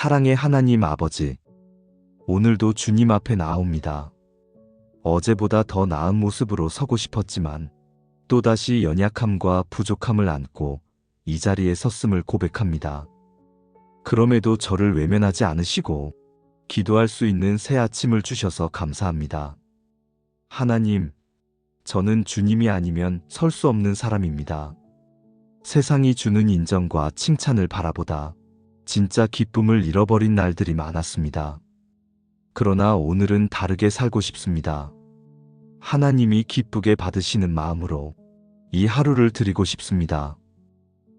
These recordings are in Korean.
사랑의 하나님 아버지, 오늘도 주님 앞에 나옵니다. 어제보다 더 나은 모습으로 서고 싶었지만 또다시 연약함과 부족함을 안고 이 자리에 섰음을 고백합니다. 그럼에도 저를 외면하지 않으시고 기도할 수 있는 새 아침을 주셔서 감사합니다. 하나님, 저는 주님이 아니면 설 수 없는 사람입니다. 세상이 주는 인정과 칭찬을 바라보다 진짜 기쁨을 잃어버린 날들이 많았습니다. 그러나 오늘은 다르게 살고 싶습니다. 하나님이 기쁘게 받으시는 마음으로 이 하루를 드리고 싶습니다.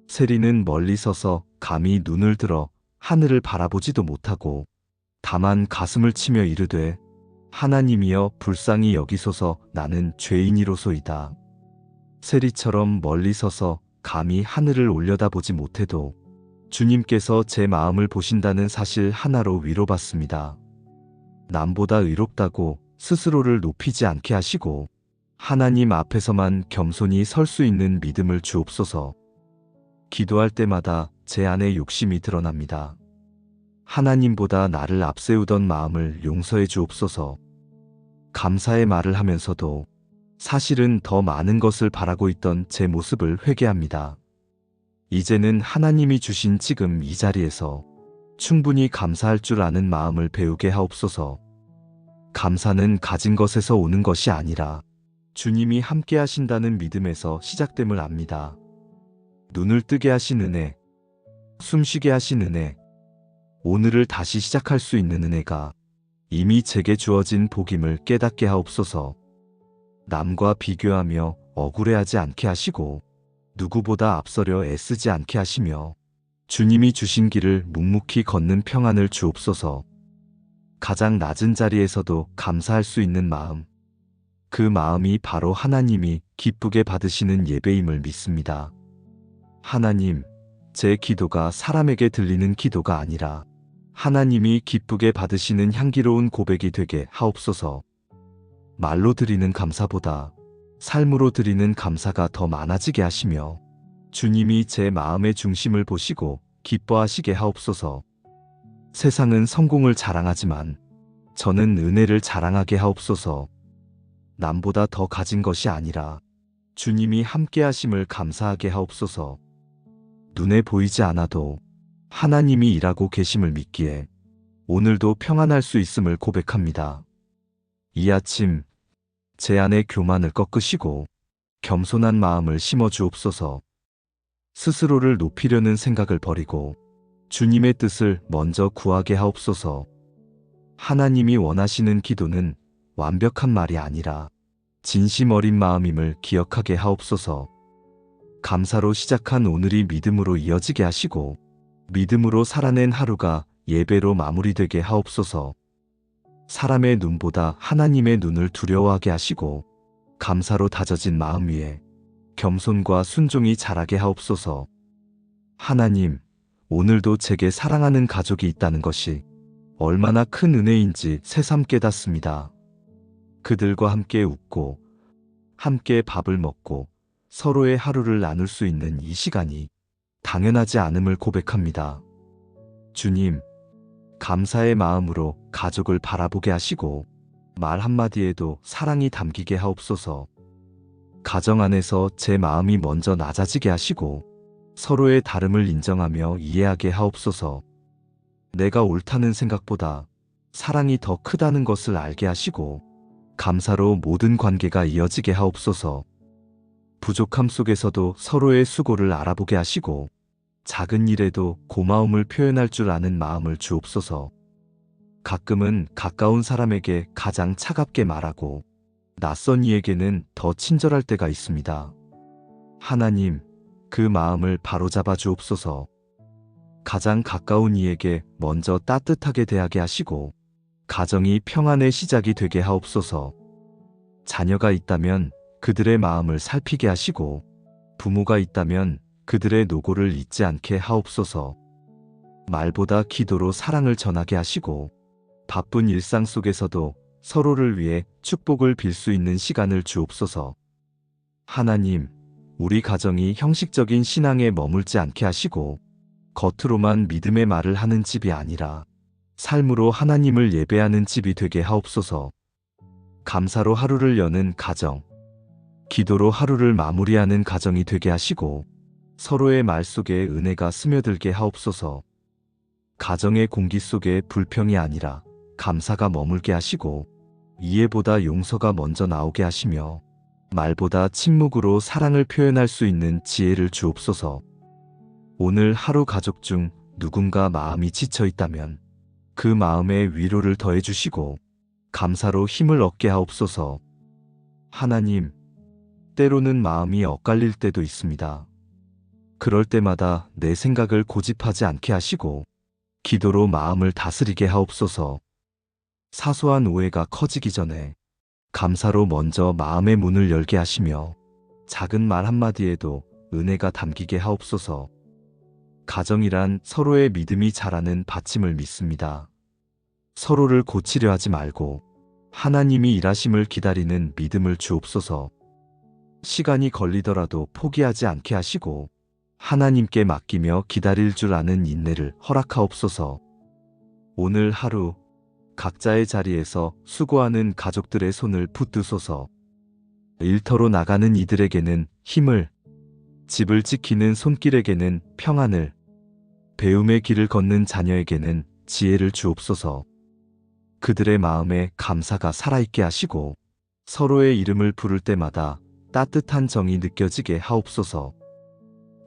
세리는 멀리 서서 감히 눈을 들어 하늘을 바라보지도 못하고 다만 가슴을 치며 이르되 하나님이여 불쌍히 여기소서 나는 죄인이로소이다. 세리처럼 멀리 서서 감히 하늘을 올려다보지 못해도 주님께서 제 마음을 보신다는 사실 하나로 위로받습니다. 남보다 의롭다고 스스로를 높이지 않게 하시고 하나님 앞에서만 겸손히 설 수 있는 믿음을 주옵소서. 기도할 때마다 제 안에 욕심이 드러납니다. 하나님보다 나를 앞세우던 마음을 용서해 주옵소서. 감사의 말을 하면서도 사실은 더 많은 것을 바라고 있던 제 모습을 회개합니다. 이제는 하나님이 주신 지금 이 자리에서 충분히 감사할 줄 아는 마음을 배우게 하옵소서. 감사는 가진 것에서 오는 것이 아니라 주님이 함께 하신다는 믿음에서 시작됨을 압니다. 눈을 뜨게 하신 은혜, 숨쉬게 하신 은혜, 오늘을 다시 시작할 수 있는 은혜가 이미 제게 주어진 복임을 깨닫게 하옵소서. 남과 비교하며 억울해하지 않게 하시고 누구보다 앞서려 애쓰지 않게 하시며 주님이 주신 길을 묵묵히 걷는 평안을 주옵소서. 가장 낮은 자리에서도 감사할 수 있는 마음, 그 마음이 바로 하나님이 기쁘게 받으시는 예배임을 믿습니다. 하나님, 제 기도가 사람에게 들리는 기도가 아니라 하나님이 기쁘게 받으시는 향기로운 고백이 되게 하옵소서. 말로 드리는 감사보다 삶으로 드리는 감사가 더 많아지게 하시며 주님이 제 마음의 중심을 보시고 기뻐하시게 하옵소서. 세상은 성공을 자랑하지만 저는 은혜를 자랑하게 하옵소서. 남보다 더 가진 것이 아니라 주님이 함께 하심을 감사하게 하옵소서. 눈에 보이지 않아도 하나님이 일하고 계심을 믿기에 오늘도 평안할 수 있음을 고백합니다. 이 아침 제 안에 교만을 꺾으시고 겸손한 마음을 심어 주옵소서. 스스로를 높이려는 생각을 버리고 주님의 뜻을 먼저 구하게 하옵소서. 하나님이 원하시는 기도는 완벽한 말이 아니라 진심 어린 마음임을 기억하게 하옵소서. 감사로 시작한 오늘이 믿음으로 이어지게 하시고 믿음으로 살아낸 하루가 예배로 마무리되게 하옵소서. 사람의 눈보다 하나님의 눈을 두려워하게 하시고 감사로 다져진 마음 위에 겸손과 순종이 자라게 하옵소서. 하나님, 오늘도 제게 사랑하는 가족이 있다는 것이 얼마나 큰 은혜인지 새삼 깨닫습니다. 그들과 함께 웃고 함께 밥을 먹고 서로의 하루를 나눌 수 있는 이 시간이 당연하지 않음을 고백합니다. 주님, 감사의 마음으로 가족을 바라보게 하시고 말 한마디에도 사랑이 담기게 하옵소서. 가정 안에서 제 마음이 먼저 낮아지게 하시고 서로의 다름을 인정하며 이해하게 하옵소서. 내가 옳다는 생각보다 사랑이 더 크다는 것을 알게 하시고 감사로 모든 관계가 이어지게 하옵소서. 부족함 속에서도 서로의 수고를 알아보게 하시고 작은 일에도 고마움을 표현할 줄 아는 마음을 주옵소서. 가끔은 가까운 사람에게 가장 차갑게 말하고 낯선 이에게는 더 친절할 때가 있습니다. 하나님, 그 마음을 바로잡아 주옵소서. 가장 가까운 이에게 먼저 따뜻하게 대하게 하시고 가정이 평안의 시작이 되게 하옵소서. 자녀가 있다면 그들의 마음을 살피게 하시고 부모가 있다면 그들의 노고를 잊지 않게 하옵소서. 말보다 기도로 사랑을 전하게 하시고 바쁜 일상 속에서도 서로를 위해 축복을 빌 수 있는 시간을 주옵소서. 하나님, 우리 가정이 형식적인 신앙에 머물지 않게 하시고 겉으로만 믿음의 말을 하는 집이 아니라 삶으로 하나님을 예배하는 집이 되게 하옵소서. 감사로 하루를 여는 가정, 기도로 하루를 마무리하는 가정이 되게 하시고 서로의 말 속에 은혜가 스며들게 하옵소서. 가정의 공기 속에 불평이 아니라 감사가 머물게 하시고 이해보다 용서가 먼저 나오게 하시며 말보다 침묵으로 사랑을 표현할 수 있는 지혜를 주옵소서. 오늘 하루 가족 중 누군가 마음이 지쳐 있다면 그 마음에 위로를 더해 주시고 감사로 힘을 얻게 하옵소서. 하나님, 때로는 마음이 엇갈릴 때도 있습니다. 그럴 때마다 내 생각을 고집하지 않게 하시고 기도로 마음을 다스리게 하옵소서. 사소한 오해가 커지기 전에 감사로 먼저 마음의 문을 열게 하시며 작은 말 한마디에도 은혜가 담기게 하옵소서. 가정이란 서로의 믿음이 자라는 받침을 믿습니다. 서로를 고치려 하지 말고 하나님이 일하심을 기다리는 믿음을 주옵소서. 시간이 걸리더라도 포기하지 않게 하시고 하나님께 맡기며 기다릴 줄 아는 인내를 허락하옵소서. 오늘 하루 각자의 자리에서 수고하는 가족들의 손을 붙드소서. 일터로 나가는 이들에게는 힘을, 집을 지키는 손길에게는 평안을, 배움의 길을 걷는 자녀에게는 지혜를 주옵소서. 그들의 마음에 감사가 살아있게 하시고 서로의 이름을 부를 때마다 따뜻한 정이 느껴지게 하옵소서.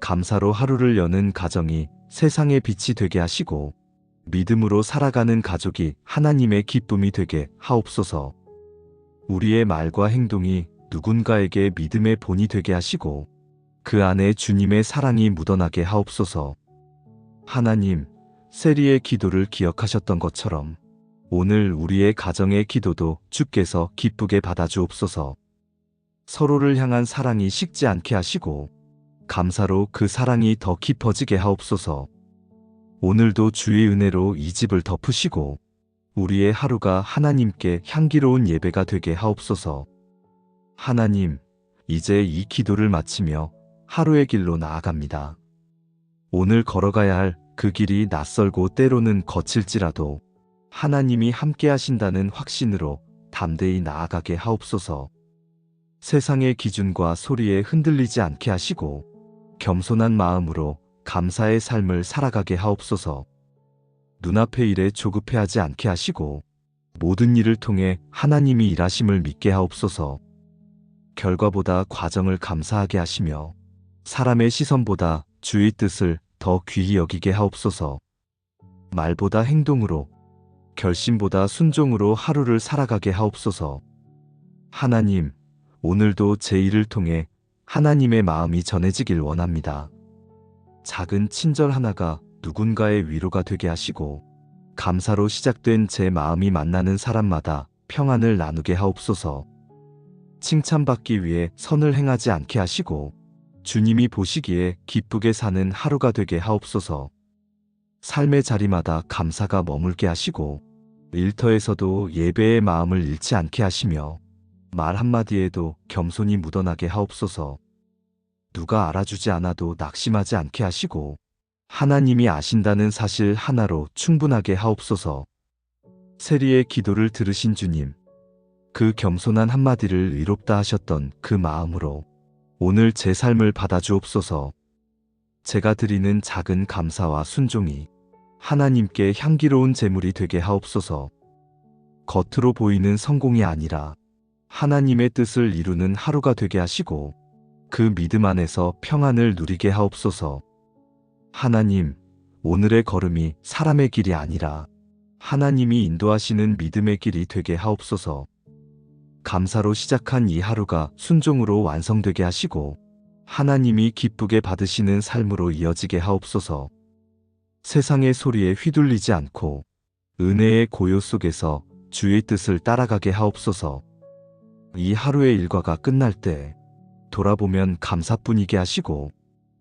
감사로 하루를 여는 가정이 세상의 빛이 되게 하시고 믿음으로 살아가는 가족이 하나님의 기쁨이 되게 하옵소서. 우리의 말과 행동이 누군가에게 믿음의 본이 되게 하시고 그 안에 주님의 사랑이 묻어나게 하옵소서. 하나님, 세리의 기도를 기억하셨던 것처럼 오늘 우리의 가정의 기도도 주께서 기쁘게 받아주옵소서. 서로를 향한 사랑이 식지 않게 하시고 감사로 그 사랑이 더 깊어지게 하옵소서. 오늘도 주의 은혜로 이 집을 덮으시고 우리의 하루가 하나님께 향기로운 예배가 되게 하옵소서. 하나님, 이제 이 기도를 마치며 하루의 길로 나아갑니다. 오늘 걸어가야 할 그 길이 낯설고 때로는 거칠지라도 하나님이 함께 하신다는 확신으로 담대히 나아가게 하옵소서. 세상의 기준과 소리에 흔들리지 않게 하시고 겸손한 마음으로 감사의 삶을 살아가게 하옵소서. 눈앞의 일에 조급해하지 않게 하시고 모든 일을 통해 하나님이 일하심을 믿게 하옵소서. 결과보다 과정을 감사하게 하시며 사람의 시선보다 주의 뜻을 더 귀히 여기게 하옵소서. 말보다 행동으로, 결심보다 순종으로 하루를 살아가게 하옵소서. 하나님, 오늘도 제 일을 통해 하나님의 마음이 전해지길 원합니다. 작은 친절 하나가 누군가의 위로가 되게 하시고 감사로 시작된 제 마음이 만나는 사람마다 평안을 나누게 하옵소서. 칭찬받기 위해 선을 행하지 않게 하시고 주님이 보시기에 기쁘게 사는 하루가 되게 하옵소서. 삶의 자리마다 감사가 머물게 하시고 일터에서도 예배의 마음을 잃지 않게 하시며 말 한마디에도 겸손이 묻어나게 하옵소서. 누가 알아주지 않아도 낙심하지 않게 하시고 하나님이 아신다는 사실 하나로 충분하게 하옵소서. 세리의 기도를 들으신 주님, 그 겸손한 한마디를 의롭다 하셨던 그 마음으로 오늘 제 삶을 받아주옵소서. 제가 드리는 작은 감사와 순종이 하나님께 향기로운 제물이 되게 하옵소서. 겉으로 보이는 성공이 아니라 하나님의 뜻을 이루는 하루가 되게 하시고 그 믿음 안에서 평안을 누리게 하옵소서. 하나님, 오늘의 걸음이 사람의 길이 아니라 하나님이 인도하시는 믿음의 길이 되게 하옵소서. 감사로 시작한 이 하루가 순종으로 완성되게 하시고 하나님이 기쁘게 받으시는 삶으로 이어지게 하옵소서. 세상의 소리에 휘둘리지 않고 은혜의 고요 속에서 주의 뜻을 따라가게 하옵소서. 이 하루의 일과가 끝날 때 돌아보면 감사뿐이게 하시고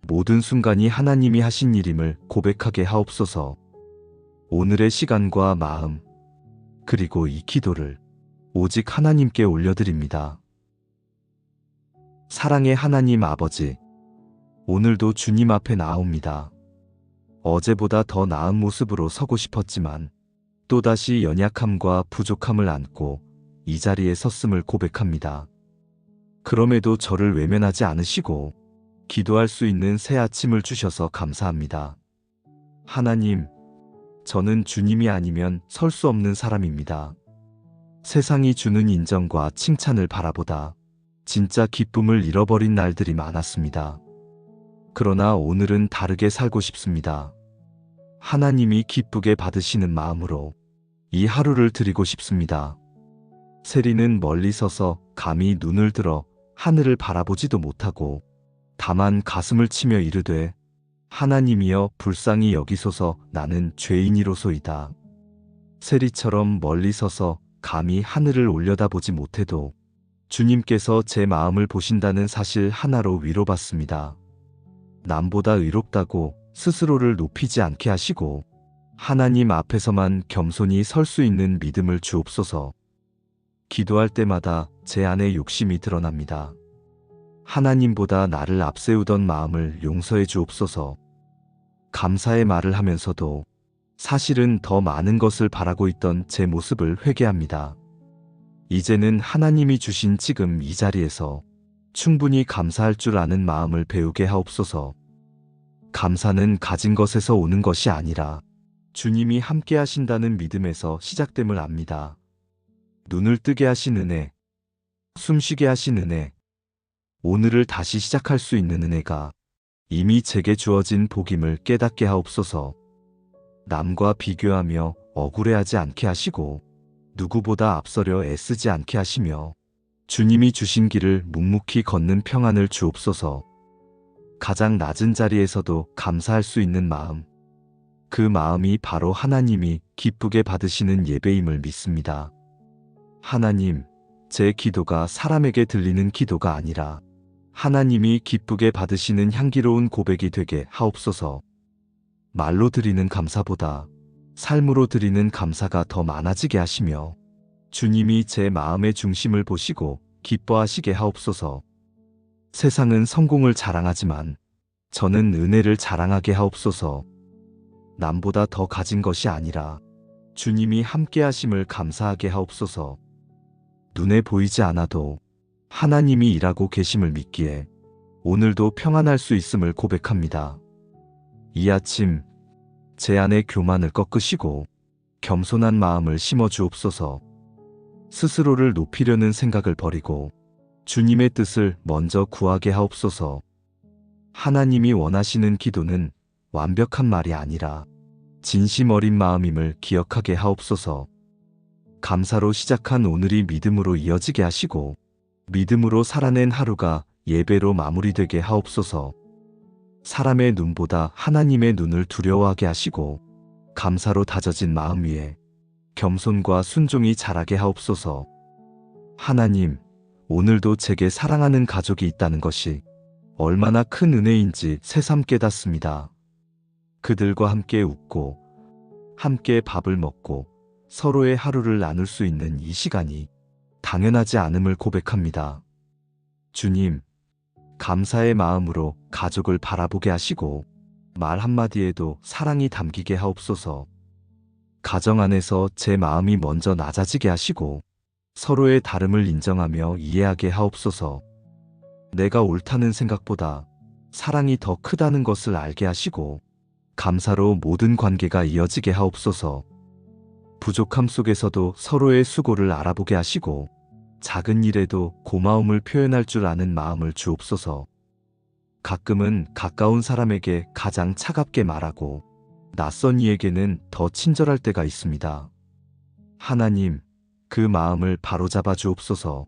모든 순간이 하나님이 하신 일임을 고백하게 하옵소서. 오늘의 시간과 마음, 그리고 이 기도를 오직 하나님께 올려드립니다. 사랑의 하나님 아버지, 오늘도 주님 앞에 나옵니다. 어제보다 더 나은 모습으로 서고 싶었지만 또다시 연약함과 부족함을 안고 이 자리에 섰음을 고백합니다. 그럼에도 저를 외면하지 않으시고 기도할 수 있는 새 아침을 주셔서 감사합니다. 하나님, 저는 주님이 아니면 설 수 없는 사람입니다. 세상이 주는 인정과 칭찬을 바라보다 진짜 기쁨을 잃어버린 날들이 많았습니다. 그러나 오늘은 다르게 살고 싶습니다. 하나님이 기쁘게 받으시는 마음으로 이 하루를 드리고 싶습니다. 세리는 멀리 서서 감히 눈을 들어 하늘을 바라보지도 못하고 다만 가슴을 치며 이르되 하나님이여 불쌍히 여기소서 나는 죄인이로소이다. 세리처럼 멀리 서서 감히 하늘을 올려다보지 못해도 주님께서 제 마음을 보신다는 사실 하나로 위로받습니다. 남보다 의롭다고 스스로를 높이지 않게 하시고 하나님 앞에서만 겸손히 설 수 있는 믿음을 주옵소서. 기도할 때마다 제 안에 욕심이 드러납니다. 하나님보다 나를 앞세우던 마음을 용서해 주옵소서. 감사의 말을 하면서도 사실은 더 많은 것을 바라고 있던 제 모습을 회개합니다. 이제는 하나님이 주신 지금 이 자리에서 충분히 감사할 줄 아는 마음을 배우게 하옵소서. 감사는 가진 것에서 오는 것이 아니라 주님이 함께 하신다는 믿음에서 시작됨을 압니다. 눈을 뜨게 하신 은혜, 숨쉬게 하신 은혜, 오늘을 다시 시작할 수 있는 은혜가 이미 제게 주어진 복임을 깨닫게 하옵소서. 남과 비교하며 억울해하지 않게 하시고 누구보다 앞서려 애쓰지 않게 하시며 주님이 주신 길을 묵묵히 걷는 평안을 주옵소서. 가장 낮은 자리에서도 감사할 수 있는 마음, 그 마음이 바로 하나님이 기쁘게 받으시는 예배임을 믿습니다. 하나님, 제 기도가 사람에게 들리는 기도가 아니라 하나님이 기쁘게 받으시는 향기로운 고백이 되게 하옵소서. 말로 드리는 감사보다 삶으로 드리는 감사가 더 많아지게 하시며 주님이 제 마음의 중심을 보시고 기뻐하시게 하옵소서. 세상은 성공을 자랑하지만 저는 은혜를 자랑하게 하옵소서. 남보다 더 가진 것이 아니라 주님이 함께 하심을 감사하게 하옵소서. 눈에 보이지 않아도 하나님이 일하고 계심을 믿기에 오늘도 평안할 수 있음을 고백합니다. 이 아침 제 안에 교만을 꺾으시고 겸손한 마음을 심어 주옵소서. 스스로를 높이려는 생각을 버리고 주님의 뜻을 먼저 구하게 하옵소서. 하나님이 원하시는 기도는 완벽한 말이 아니라 진심 어린 마음임을 기억하게 하옵소서. 감사로 시작한 오늘이 믿음으로 이어지게 하시고 믿음으로 살아낸 하루가 예배로 마무리되게 하옵소서. 사람의 눈보다 하나님의 눈을 두려워하게 하시고 감사로 다져진 마음 위에 겸손과 순종이 자라게 하옵소서. 하나님, 오늘도 제게 사랑하는 가족이 있다는 것이 얼마나 큰 은혜인지 새삼 깨닫습니다. 그들과 함께 웃고 함께 밥을 먹고 서로의 하루를 나눌 수 있는 이 시간이 당연하지 않음을 고백합니다. 주님, 감사의 마음으로 가족을 바라보게 하시고 말 한마디에도 사랑이 담기게 하옵소서. 가정 안에서 제 마음이 먼저 낮아지게 하시고 서로의 다름을 인정하며 이해하게 하옵소서. 내가 옳다는 생각보다 사랑이 더 크다는 것을 알게 하시고 감사로 모든 관계가 이어지게 하옵소서. 부족함 속에서도 서로의 수고를 알아보게 하시고 작은 일에도 고마움을 표현할 줄 아는 마음을 주옵소서. 가끔은 가까운 사람에게 가장 차갑게 말하고 낯선 이에게는 더 친절할 때가 있습니다. 하나님, 그 마음을 바로잡아 주옵소서.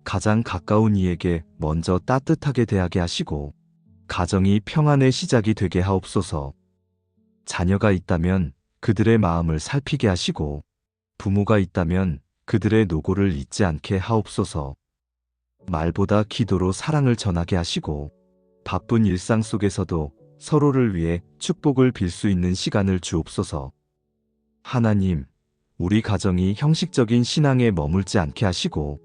가장 가까운 이에게 먼저 따뜻하게 대하게 하시고 가정이 평안의 시작이 되게 하옵소서. 자녀가 있다면 그들의 마음을 살피게 하시고 부모가 있다면 그들의 노고를 잊지 않게 하옵소서. 말보다 기도로 사랑을 전하게 하시고 바쁜 일상 속에서도 서로를 위해 축복을 빌 수 있는 시간을 주옵소서. 하나님, 우리 가정이 형식적인 신앙에 머물지 않게 하시고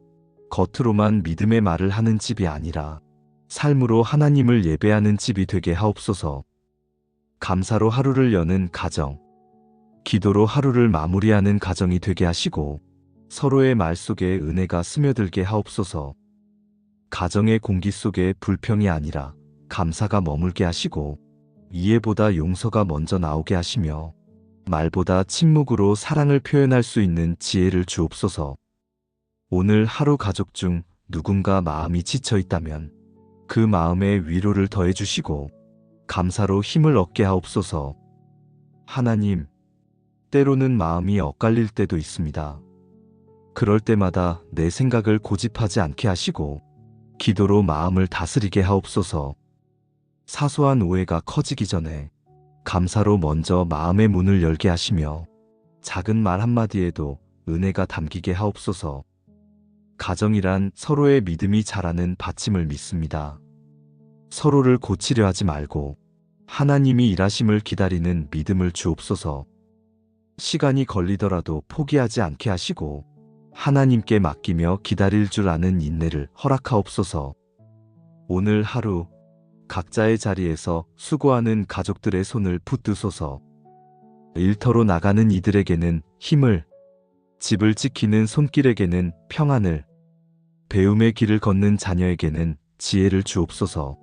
겉으로만 믿음의 말을 하는 집이 아니라 삶으로 하나님을 예배하는 집이 되게 하옵소서. 감사로 하루를 여는 가정, 기도로 하루를 마무리하는 가정이 되게 하시고 서로의 말 속에 은혜가 스며들게 하옵소서. 가정의 공기 속에 불평이 아니라 감사가 머물게 하시고 이해보다 용서가 먼저 나오게 하시며 말보다 침묵으로 사랑을 표현할 수 있는 지혜를 주옵소서. 오늘 하루 가족 중 누군가 마음이 지쳐 있다면 그 마음에 위로를 더해 주시고 감사로 힘을 얻게 하옵소서. 하나님, 때로는 마음이 엇갈릴 때도 있습니다. 그럴 때마다 내 생각을 고집하지 않게 하시고 기도로 마음을 다스리게 하옵소서. 사소한 오해가 커지기 전에 감사로 먼저 마음의 문을 열게 하시며 작은 말 한마디에도 은혜가 담기게 하옵소서. 가정이란 서로의 믿음이 자라는 받침을 믿습니다. 서로를 고치려 하지 말고 하나님이 일하심을 기다리는 믿음을 주옵소서. 시간이 걸리더라도 포기하지 않게 하시고 하나님께 맡기며 기다릴 줄 아는 인내를 허락하옵소서. 오늘 하루 각자의 자리에서 수고하는 가족들의 손을 붙드소서. 일터로 나가는 이들에게는 힘을, 집을 지키는 손길에게는 평안을, 배움의 길을 걷는 자녀에게는 지혜를 주옵소서.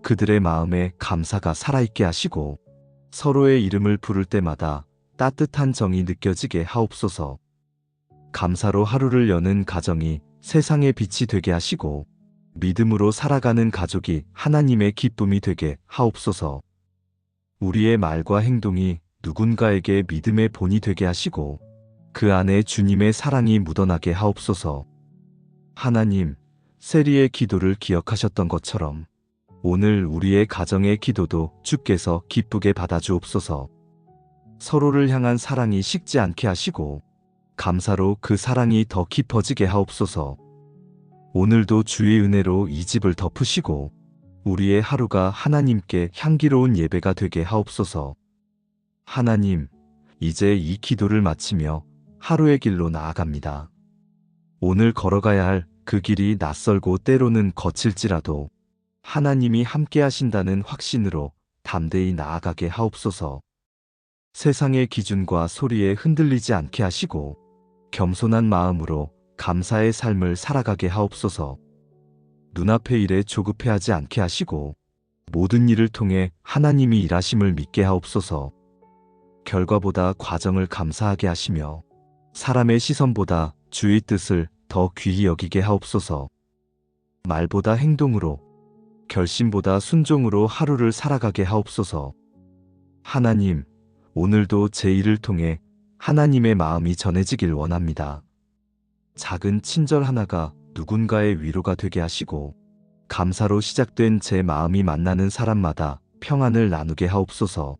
그들의 마음에 감사가 살아있게 하시고 서로의 이름을 부를 때마다 따뜻한 정이 느껴지게 하옵소서. 감사로 하루를 여는 가정이 세상의 빛이 되게 하시고 믿음으로 살아가는 가족이 하나님의 기쁨이 되게 하옵소서. 우리의 말과 행동이 누군가에게 믿음의 본이 되게 하시고 그 안에 주님의 사랑이 묻어나게 하옵소서. 하나님, 세리의 기도를 기억하셨던 것처럼 오늘 우리의 가정의 기도도 주께서 기쁘게 받아주옵소서. 서로를 향한 사랑이 식지 않게 하시고 감사로 그 사랑이 더 깊어지게 하옵소서. 오늘도 주의 은혜로 이 집을 덮으시고 우리의 하루가 하나님께 향기로운 예배가 되게 하옵소서. 하나님, 이제 이 기도를 마치며 하루의 길로 나아갑니다. 오늘 걸어가야 할 그 길이 낯설고 때로는 거칠지라도 하나님이 함께 하신다는 확신으로 담대히 나아가게 하옵소서. 세상의 기준과 소리에 흔들리지 않게 하시고 겸손한 마음으로 감사의 삶을 살아가게 하옵소서. 눈앞의 일에 조급해하지 않게 하시고 모든 일을 통해 하나님이 일하심을 믿게 하옵소서. 결과보다 과정을 감사하게 하시며 사람의 시선보다 주의 뜻을 더 귀히 여기게 하옵소서. 말보다 행동으로, 결심보다 순종으로 하루를 살아가게 하옵소서. 하나님, 오늘도 제 일을 통해 하나님의 마음이 전해지길 원합니다. 작은 친절 하나가 누군가의 위로가 되게 하시고 감사로 시작된 제 마음이 만나는 사람마다 평안을 나누게 하옵소서.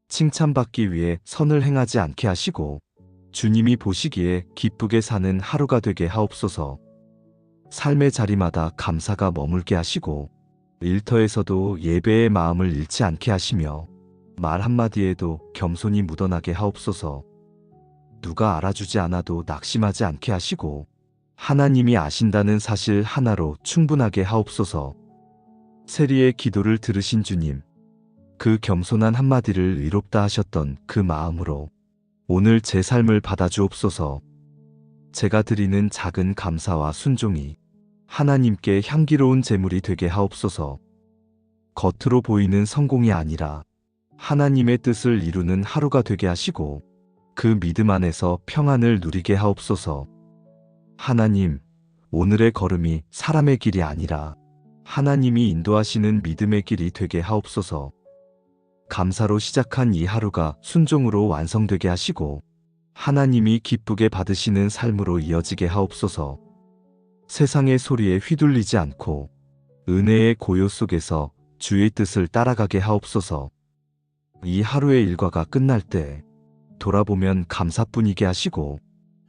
칭찬받기 위해 선을 행하지 않게 하시고 주님이 보시기에 기쁘게 사는 하루가 되게 하옵소서. 삶의 자리마다 감사가 머물게 하시고 일터에서도 예배의 마음을 잃지 않게 하시며 말 한마디에도 겸손이 묻어나게 하옵소서. 누가 알아주지 않아도 낙심하지 않게 하시고 하나님이 아신다는 사실 하나로 충분하게 하옵소서. 세리의 기도를 들으신 주님, 그 겸손한 한마디를 의롭다 하셨던 그 마음으로 오늘 제 삶을 받아주옵소서. 제가 드리는 작은 감사와 순종이 하나님께 향기로운 제물이 되게 하옵소서. 겉으로 보이는 성공이 아니라 하나님의 뜻을 이루는 하루가 되게 하시고 그 믿음 안에서 평안을 누리게 하옵소서. 하나님, 오늘의 걸음이 사람의 길이 아니라 하나님이 인도하시는 믿음의 길이 되게 하옵소서. 감사로 시작한 이 하루가 순종으로 완성되게 하시고 하나님이 기쁘게 받으시는 삶으로 이어지게 하옵소서. 세상의 소리에 휘둘리지 않고 은혜의 고요 속에서 주의 뜻을 따라가게 하옵소서. 이 하루의 일과가 끝날 때 돌아보면 감사뿐이게 하시고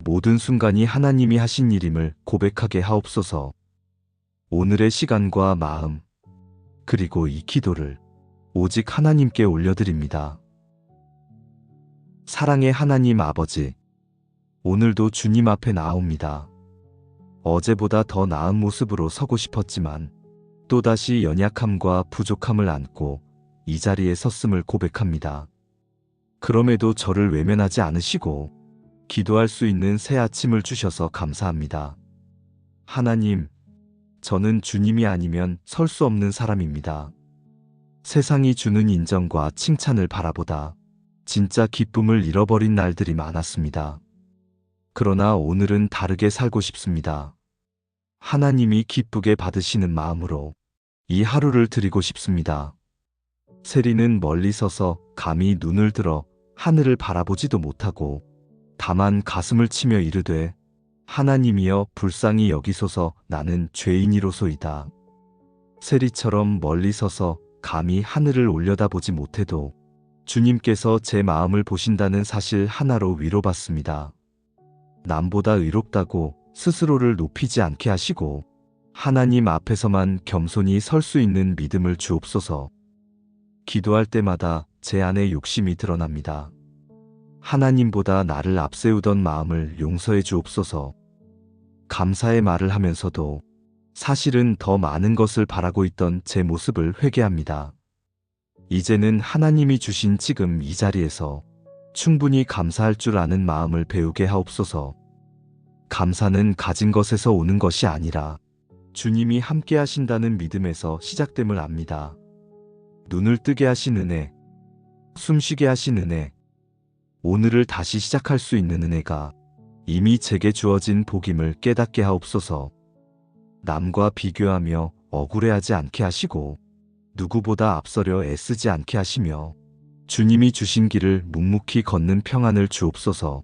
모든 순간이 하나님이 하신 일임을 고백하게 하옵소서. 오늘의 시간과 마음, 그리고 이 기도를 오직 하나님께 올려드립니다. 사랑의 하나님 아버지, 오늘도 주님 앞에 나옵니다. 어제보다 더 나은 모습으로 서고 싶었지만 또다시 연약함과 부족함을 안고 이 자리에 섰음을 고백합니다. 그럼에도 저를 외면하지 않으시고 기도할 수 있는 새 아침을 주셔서 감사합니다. 하나님, 저는 주님이 아니면 설 수 없는 사람입니다. 세상이 주는 인정과 칭찬을 바라보다 진짜 기쁨을 잃어버린 날들이 많았습니다. 그러나 오늘은 다르게 살고 싶습니다. 하나님이 기쁘게 받으시는 마음으로 이 하루를 드리고 싶습니다. 세리는 멀리 서서 감히 눈을 들어 하늘을 바라보지도 못하고 다만 가슴을 치며 이르되 하나님이여 불쌍히 여기소서 나는 죄인이로소이다. 세리처럼 멀리 서서 감히 하늘을 올려다보지 못해도 주님께서 제 마음을 보신다는 사실 하나로 위로받습니다. 남보다 의롭다고 스스로를 높이지 않게 하시고 하나님 앞에서만 겸손히 설 수 있는 믿음을 주옵소서. 기도할 때마다 제 안에 욕심이 드러납니다. 하나님보다 나를 앞세우던 마음을 용서해 주옵소서. 감사의 말을 하면서도 사실은 더 많은 것을 바라고 있던 제 모습을 회개합니다. 이제는 하나님이 주신 지금 이 자리에서 충분히 감사할 줄 아는 마음을 배우게 하옵소서. 감사는 가진 것에서 오는 것이 아니라 주님이 함께 하신다는 믿음에서 시작됨을 압니다. 눈을 뜨게 하신 은혜, 숨쉬게 하신 은혜, 오늘을 다시 시작할 수 있는 은혜가 이미 제게 주어진 복임을 깨닫게 하옵소서. 남과 비교하며 억울해하지 않게 하시고 누구보다 앞서려 애쓰지 않게 하시며 주님이 주신 길을 묵묵히 걷는 평안을 주옵소서.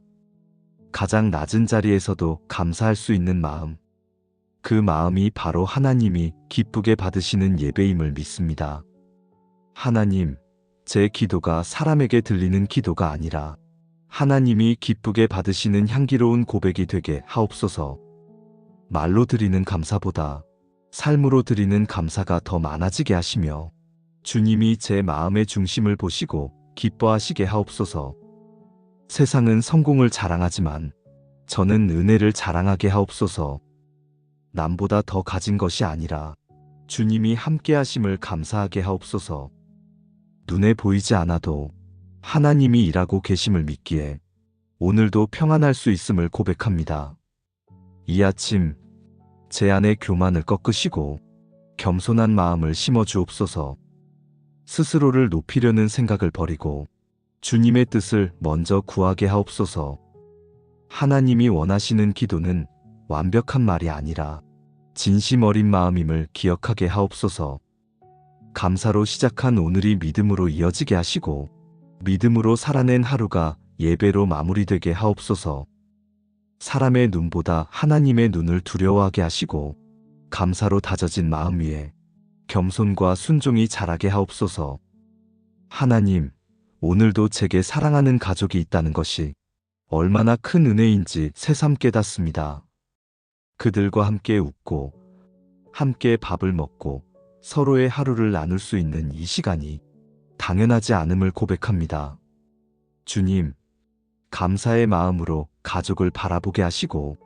가장 낮은 자리에서도 감사할 수 있는 마음, 그 마음이 바로 하나님이 기쁘게 받으시는 예배임을 믿습니다. 하나님, 제 기도가 사람에게 들리는 기도가 아니라 하나님이 기쁘게 받으시는 향기로운 고백이 되게 하옵소서. 말로 드리는 감사보다 삶으로 드리는 감사가 더 많아지게 하시며 주님이 제 마음의 중심을 보시고 기뻐하시게 하옵소서. 세상은 성공을 자랑하지만 저는 은혜를 자랑하게 하옵소서. 남보다 더 가진 것이 아니라 주님이 함께 하심을 감사하게 하옵소서. 눈에 보이지 않아도 하나님이 일하고 계심을 믿기에 오늘도 평안할 수 있음을 고백합니다. 이 아침 제 안의 교만을 꺾으시고 겸손한 마음을 심어 주옵소서. 스스로를 높이려는 생각을 버리고 주님의 뜻을 먼저 구하게 하옵소서. 하나님이 원하시는 기도는 완벽한 말이 아니라 진심 어린 마음임을 기억하게 하옵소서. 감사로 시작한 오늘이 믿음으로 이어지게 하시고 믿음으로 살아낸 하루가 예배로 마무리되게 하옵소서. 사람의 눈보다 하나님의 눈을 두려워하게 하시고 감사로 다져진 마음 위에 겸손과 순종이 자라게 하옵소서. 하나님, 오늘도 제게 사랑하는 가족이 있다는 것이 얼마나 큰 은혜인지 새삼 깨닫습니다. 그들과 함께 웃고 함께 밥을 먹고 서로의 하루를 나눌 수 있는 이 시간이 당연하지 않음을 고백합니다. 주님, 감사의 마음으로 가족을 바라보게 하시고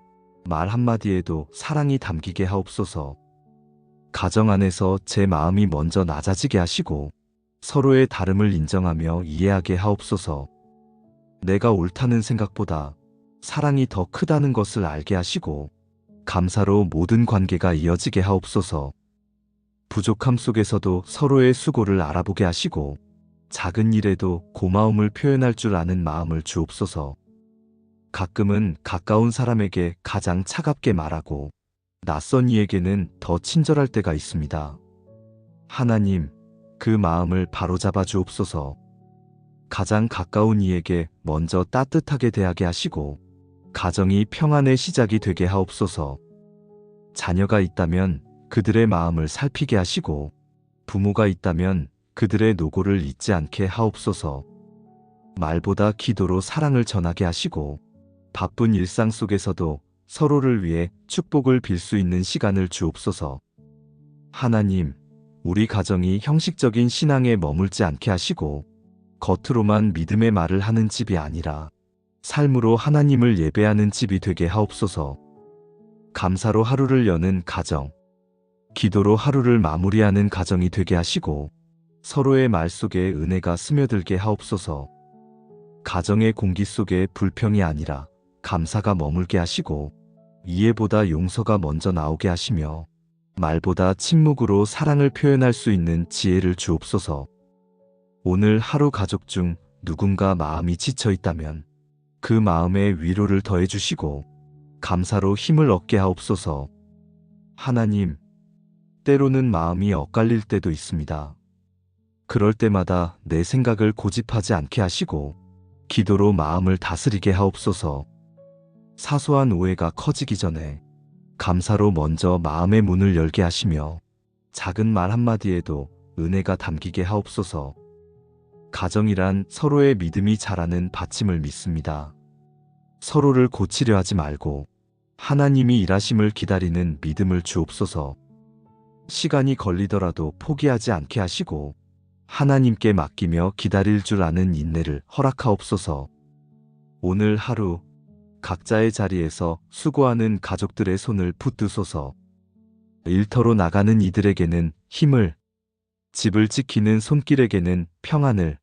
말 한마디에도 사랑이 담기게 하옵소서. 가정 안에서 제 마음이 먼저 낮아지게 하시고 서로의 다름을 인정하며 이해하게 하옵소서. 내가 옳다는 생각보다 사랑이 더 크다는 것을 알게 하시고 감사로 모든 관계가 이어지게 하옵소서. 부족함 속에서도 서로의 수고를 알아보게 하시고 작은 일에도 고마움을 표현할 줄 아는 마음을 주옵소서. 가끔은 가까운 사람에게 가장 차갑게 말하고 낯선 이에게는 더 친절할 때가 있습니다. 하나님, 그 마음을 바로잡아 주옵소서. 가장 가까운 이에게 먼저 따뜻하게 대하게 하시고 가정이 평안의 시작이 되게 하옵소서. 자녀가 있다면 그들의 마음을 살피게 하시고 부모가 있다면 그들의 노고를 잊지 않게 하옵소서. 말보다 기도로 사랑을 전하게 하시고 바쁜 일상 속에서도 서로를 위해 축복을 빌 수 있는 시간을 주옵소서. 하나님, 우리 가정이 형식적인 신앙에 머물지 않게 하시고 겉으로만 믿음의 말을 하는 집이 아니라 삶으로 하나님을 예배하는 집이 되게 하옵소서. 감사로 하루를 여는 가정, 기도로 하루를 마무리하는 가정이 되게 하시고 서로의 말 속에 은혜가 스며들게 하옵소서. 가정의 공기 속에 불평이 아니라 감사가 머물게 하시고, 이해보다 용서가 먼저 나오게 하시며, 말보다 침묵으로 사랑을 표현할 수 있는 지혜를 주옵소서. 오늘 하루 가족 중 누군가 마음이 지쳐 있다면 그 마음에 위로를 더해 주시고 감사로 힘을 얻게 하옵소서. 하나님, 때로는 마음이 엇갈릴 때도 있습니다. 그럴 때마다 내 생각을 고집하지 않게 하시고 기도로 마음을 다스리게 하옵소서. 사소한 오해가 커지기 전에 감사로 먼저 마음의 문을 열게 하시며 작은 말 한마디에도 은혜가 담기게 하옵소서. 가정이란 서로의 믿음이 자라는 받침을 믿습니다. 서로를 고치려 하지 말고 하나님이 일하심을 기다리는 믿음을 주옵소서. 시간이 걸리더라도 포기하지 않게 하시고 하나님께 맡기며 기다릴 줄 아는 인내를 허락하옵소서. 오늘 하루 각자의 자리에서 수고하는 가족들의 손을 붙드소서. 일터로 나가는 이들에게는 힘을, 집을 지키는 손길에게는 평안을,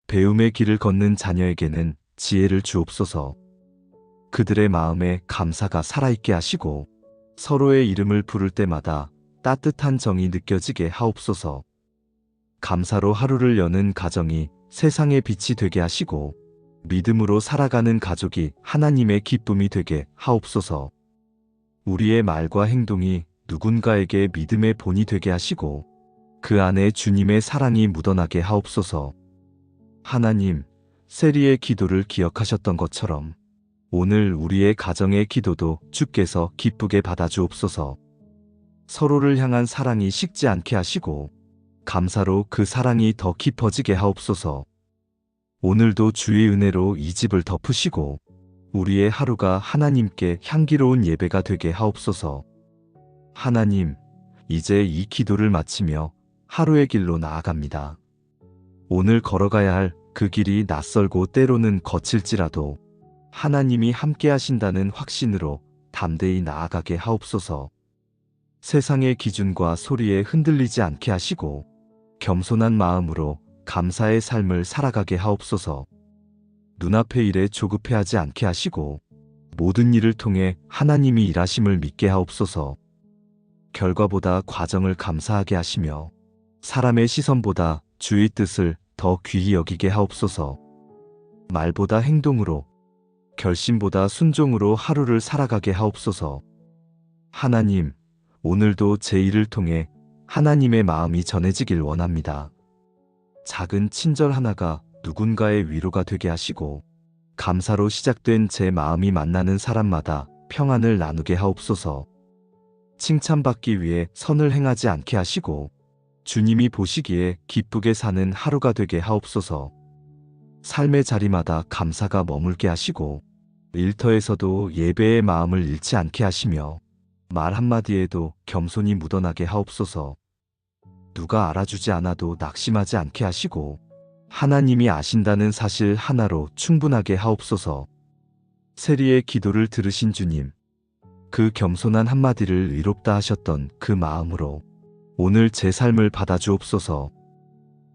배움의 길을 걷는 자녀에게는 지혜를 주옵소서. 그들의 마음에 감사가 살아있게 하시고 서로의 이름을 부를 때마다 따뜻한 정이 느껴지게 하옵소서. 감사로 하루를 여는 가정이 세상의 빛이 되게 하시고 믿음으로 살아가는 가족이 하나님의 기쁨이 되게 하옵소서. 우리의 말과 행동이 누군가에게 믿음의 본이 되게 하시고 그 안에 주님의 사랑이 묻어나게 하옵소서. 하나님, 세리의 기도를 기억하셨던 것처럼 오늘 우리의 가정의 기도도 주께서 기쁘게 받아주옵소서. 서로를 향한 사랑이 식지 않게 하시고 감사로 그 사랑이 더 깊어지게 하옵소서. 오늘도 주의 은혜로 이 집을 덮으시고 우리의 하루가 하나님께 향기로운 예배가 되게 하옵소서. 하나님, 이제 이 기도를 마치며 하루의 길로 나아갑니다. 오늘 걸어가야 할 그 길이 낯설고 때로는 거칠지라도 하나님이 함께 하신다는 확신으로 담대히 나아가게 하옵소서. 세상의 기준과 소리에 흔들리지 않게 하시고 겸손한 마음으로 감사의 삶을 살아가게 하옵소서. 눈앞의 일에 조급해하지 않게 하시고 모든 일을 통해 하나님이 일하심을 믿게 하옵소서. 결과보다 과정을 감사하게 하시며 사람의 시선보다 주의 뜻을 더 귀히 여기게 하옵소서. 말보다 행동으로, 결심보다 순종으로 하루를 살아가게 하옵소서. 하나님, 오늘도 제 일을 통해 하나님의 마음이 전해지길 원합니다. 작은 친절 하나가 누군가의 위로가 되게 하시고 감사로 시작된 제 마음이 만나는 사람마다 평안을 나누게 하옵소서. 칭찬받기 위해 선을 행하지 않게 하시고 주님이 보시기에 기쁘게 사는 하루가 되게 하옵소서. 삶의 자리마다 감사가 머물게 하시고 일터에서도 예배의 마음을 잃지 않게 하시며 말 한마디에도 겸손이 묻어나게 하옵소서. 누가 알아주지 않아도 낙심하지 않게 하시고 하나님이 아신다는 사실 하나로 충분하게 하옵소서. 세리의 기도를 들으신 주님, 그 겸손한 한마디를 의롭다 하셨던 그 마음으로 오늘 제 삶을 받아주옵소서.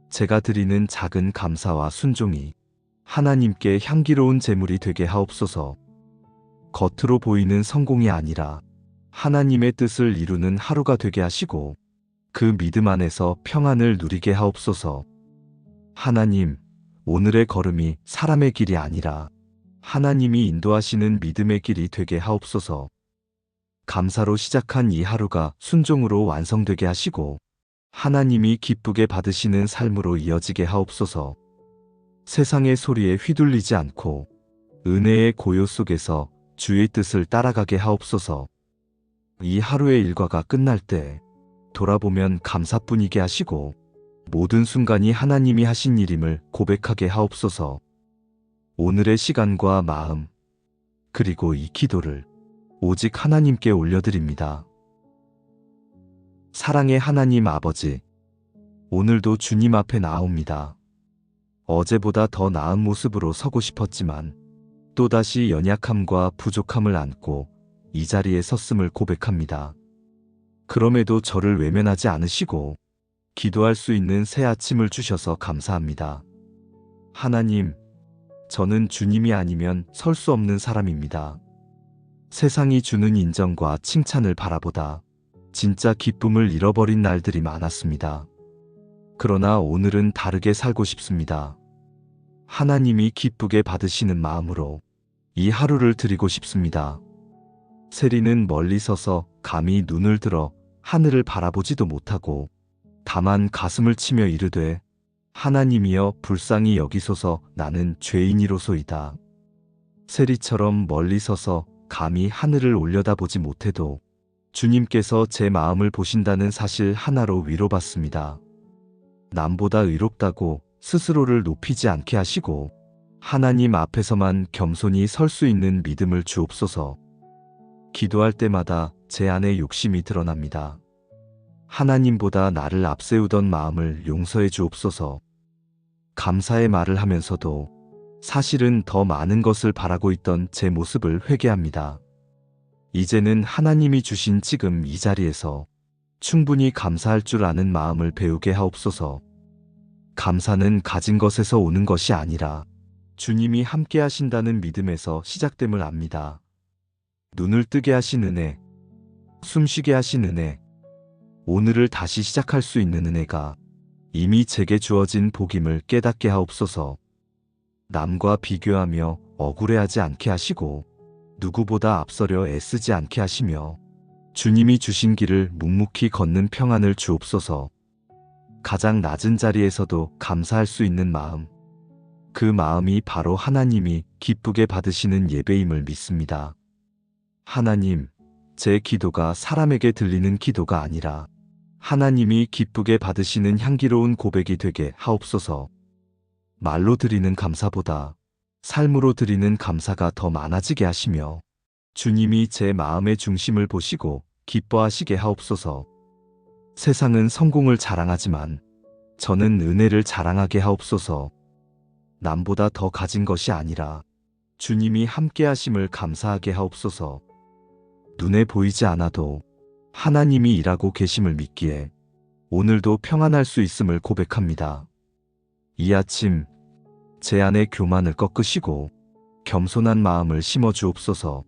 제가 드리는 작은 감사와 순종이 하나님께 향기로운 제물이 되게 하옵소서. 겉으로 보이는 성공이 아니라 하나님의 뜻을 이루는 하루가 되게 하시고 그 믿음 안에서 평안을 누리게 하옵소서. 하나님, 오늘의 걸음이 사람의 길이 아니라 하나님이 인도하시는 믿음의 길이 되게 하옵소서. 감사로 시작한 이 하루가 순종으로 완성되게 하시고 하나님이 기쁘게 받으시는 삶으로 이어지게 하옵소서. 세상의 소리에 휘둘리지 않고 은혜의 고요 속에서 주의 뜻을 따라가게 하옵소서. 이 하루의 일과가 끝날 때 돌아보면 감사뿐이게 하시고 모든 순간이 하나님이 하신 일임을 고백하게 하옵소서. 오늘의 시간과 마음, 그리고 이 기도를 오직 하나님께 올려드립니다. 사랑의 하나님 아버지, 오늘도 주님 앞에 나옵니다. 어제보다 더 나은 모습으로 서고 싶었지만 또다시 연약함과 부족함을 안고 이 자리에 섰음을 고백합니다. 그럼에도 저를 외면하지 않으시고 기도할 수 있는 새 아침을 주셔서 감사합니다. 하나님, 저는 주님이 아니면 설 수 없는 사람입니다. 세상이 주는 인정과 칭찬을 바라보다 진짜 기쁨을 잃어버린 날들이 많았습니다. 그러나 오늘은 다르게 살고 싶습니다. 하나님이 기쁘게 받으시는 마음으로 이 하루를 드리고 싶습니다. 세리는 멀리 서서 감히 눈을 들어 하늘을 바라보지도 못하고 다만 가슴을 치며 이르되 하나님이여 불쌍히 여기소서 나는 죄인이로소이다. 세리처럼 멀리 서서 감히 하늘을 올려다보지 못해도 주님께서 제 마음을 보신다는 사실 하나로 위로받습니다. 남보다 의롭다고 스스로를 높이지 않게 하시고 하나님 앞에서만 겸손히 설 수 있는 믿음을 주옵소서. 기도할 때마다 제 안에 욕심이 드러납니다. 하나님보다 나를 앞세우던 마음을 용서해 주옵소서. 감사의 말을 하면서도 사실은 더 많은 것을 바라고 있던 제 모습을 회개합니다. 이제는 하나님이 주신 지금 이 자리에서 충분히 감사할 줄 아는 마음을 배우게 하옵소서. 감사는 가진 것에서 오는 것이 아니라 주님이 함께 하신다는 믿음에서 시작됨을 압니다. 눈을 뜨게 하신 은혜, 숨쉬게 하신 은혜, 오늘을 다시 시작할 수 있는 은혜가 이미 제게 주어진 복임을 깨닫게 하옵소서. 남과 비교하며 억울해하지 않게 하시고 누구보다 앞서려 애쓰지 않게 하시며 주님이 주신 길을 묵묵히 걷는 평안을 주옵소서. 가장 낮은 자리에서도 감사할 수 있는 마음, 그 마음이 바로 하나님이 기쁘게 받으시는 예배임을 믿습니다. 하나님, 제 기도가 사람에게 들리는 기도가 아니라 하나님이 기쁘게 받으시는 향기로운 고백이 되게 하옵소서. 말로 드리는 감사보다 삶으로 드리는 감사가 더 많아지게 하시며 주님이 제 마음의 중심을 보시고 기뻐하시게 하옵소서. 세상은 성공을 자랑하지만 저는 은혜를 자랑하게 하옵소서. 남보다 더 가진 것이 아니라 주님이 함께 하심을 감사하게 하옵소서. 눈에 보이지 않아도 하나님이 일하고 계심을 믿기에 오늘도 평안할 수 있음을 고백합니다. 이 아침 제 안에 교만을 꺾으시고 겸손한 마음을 심어 주옵소서.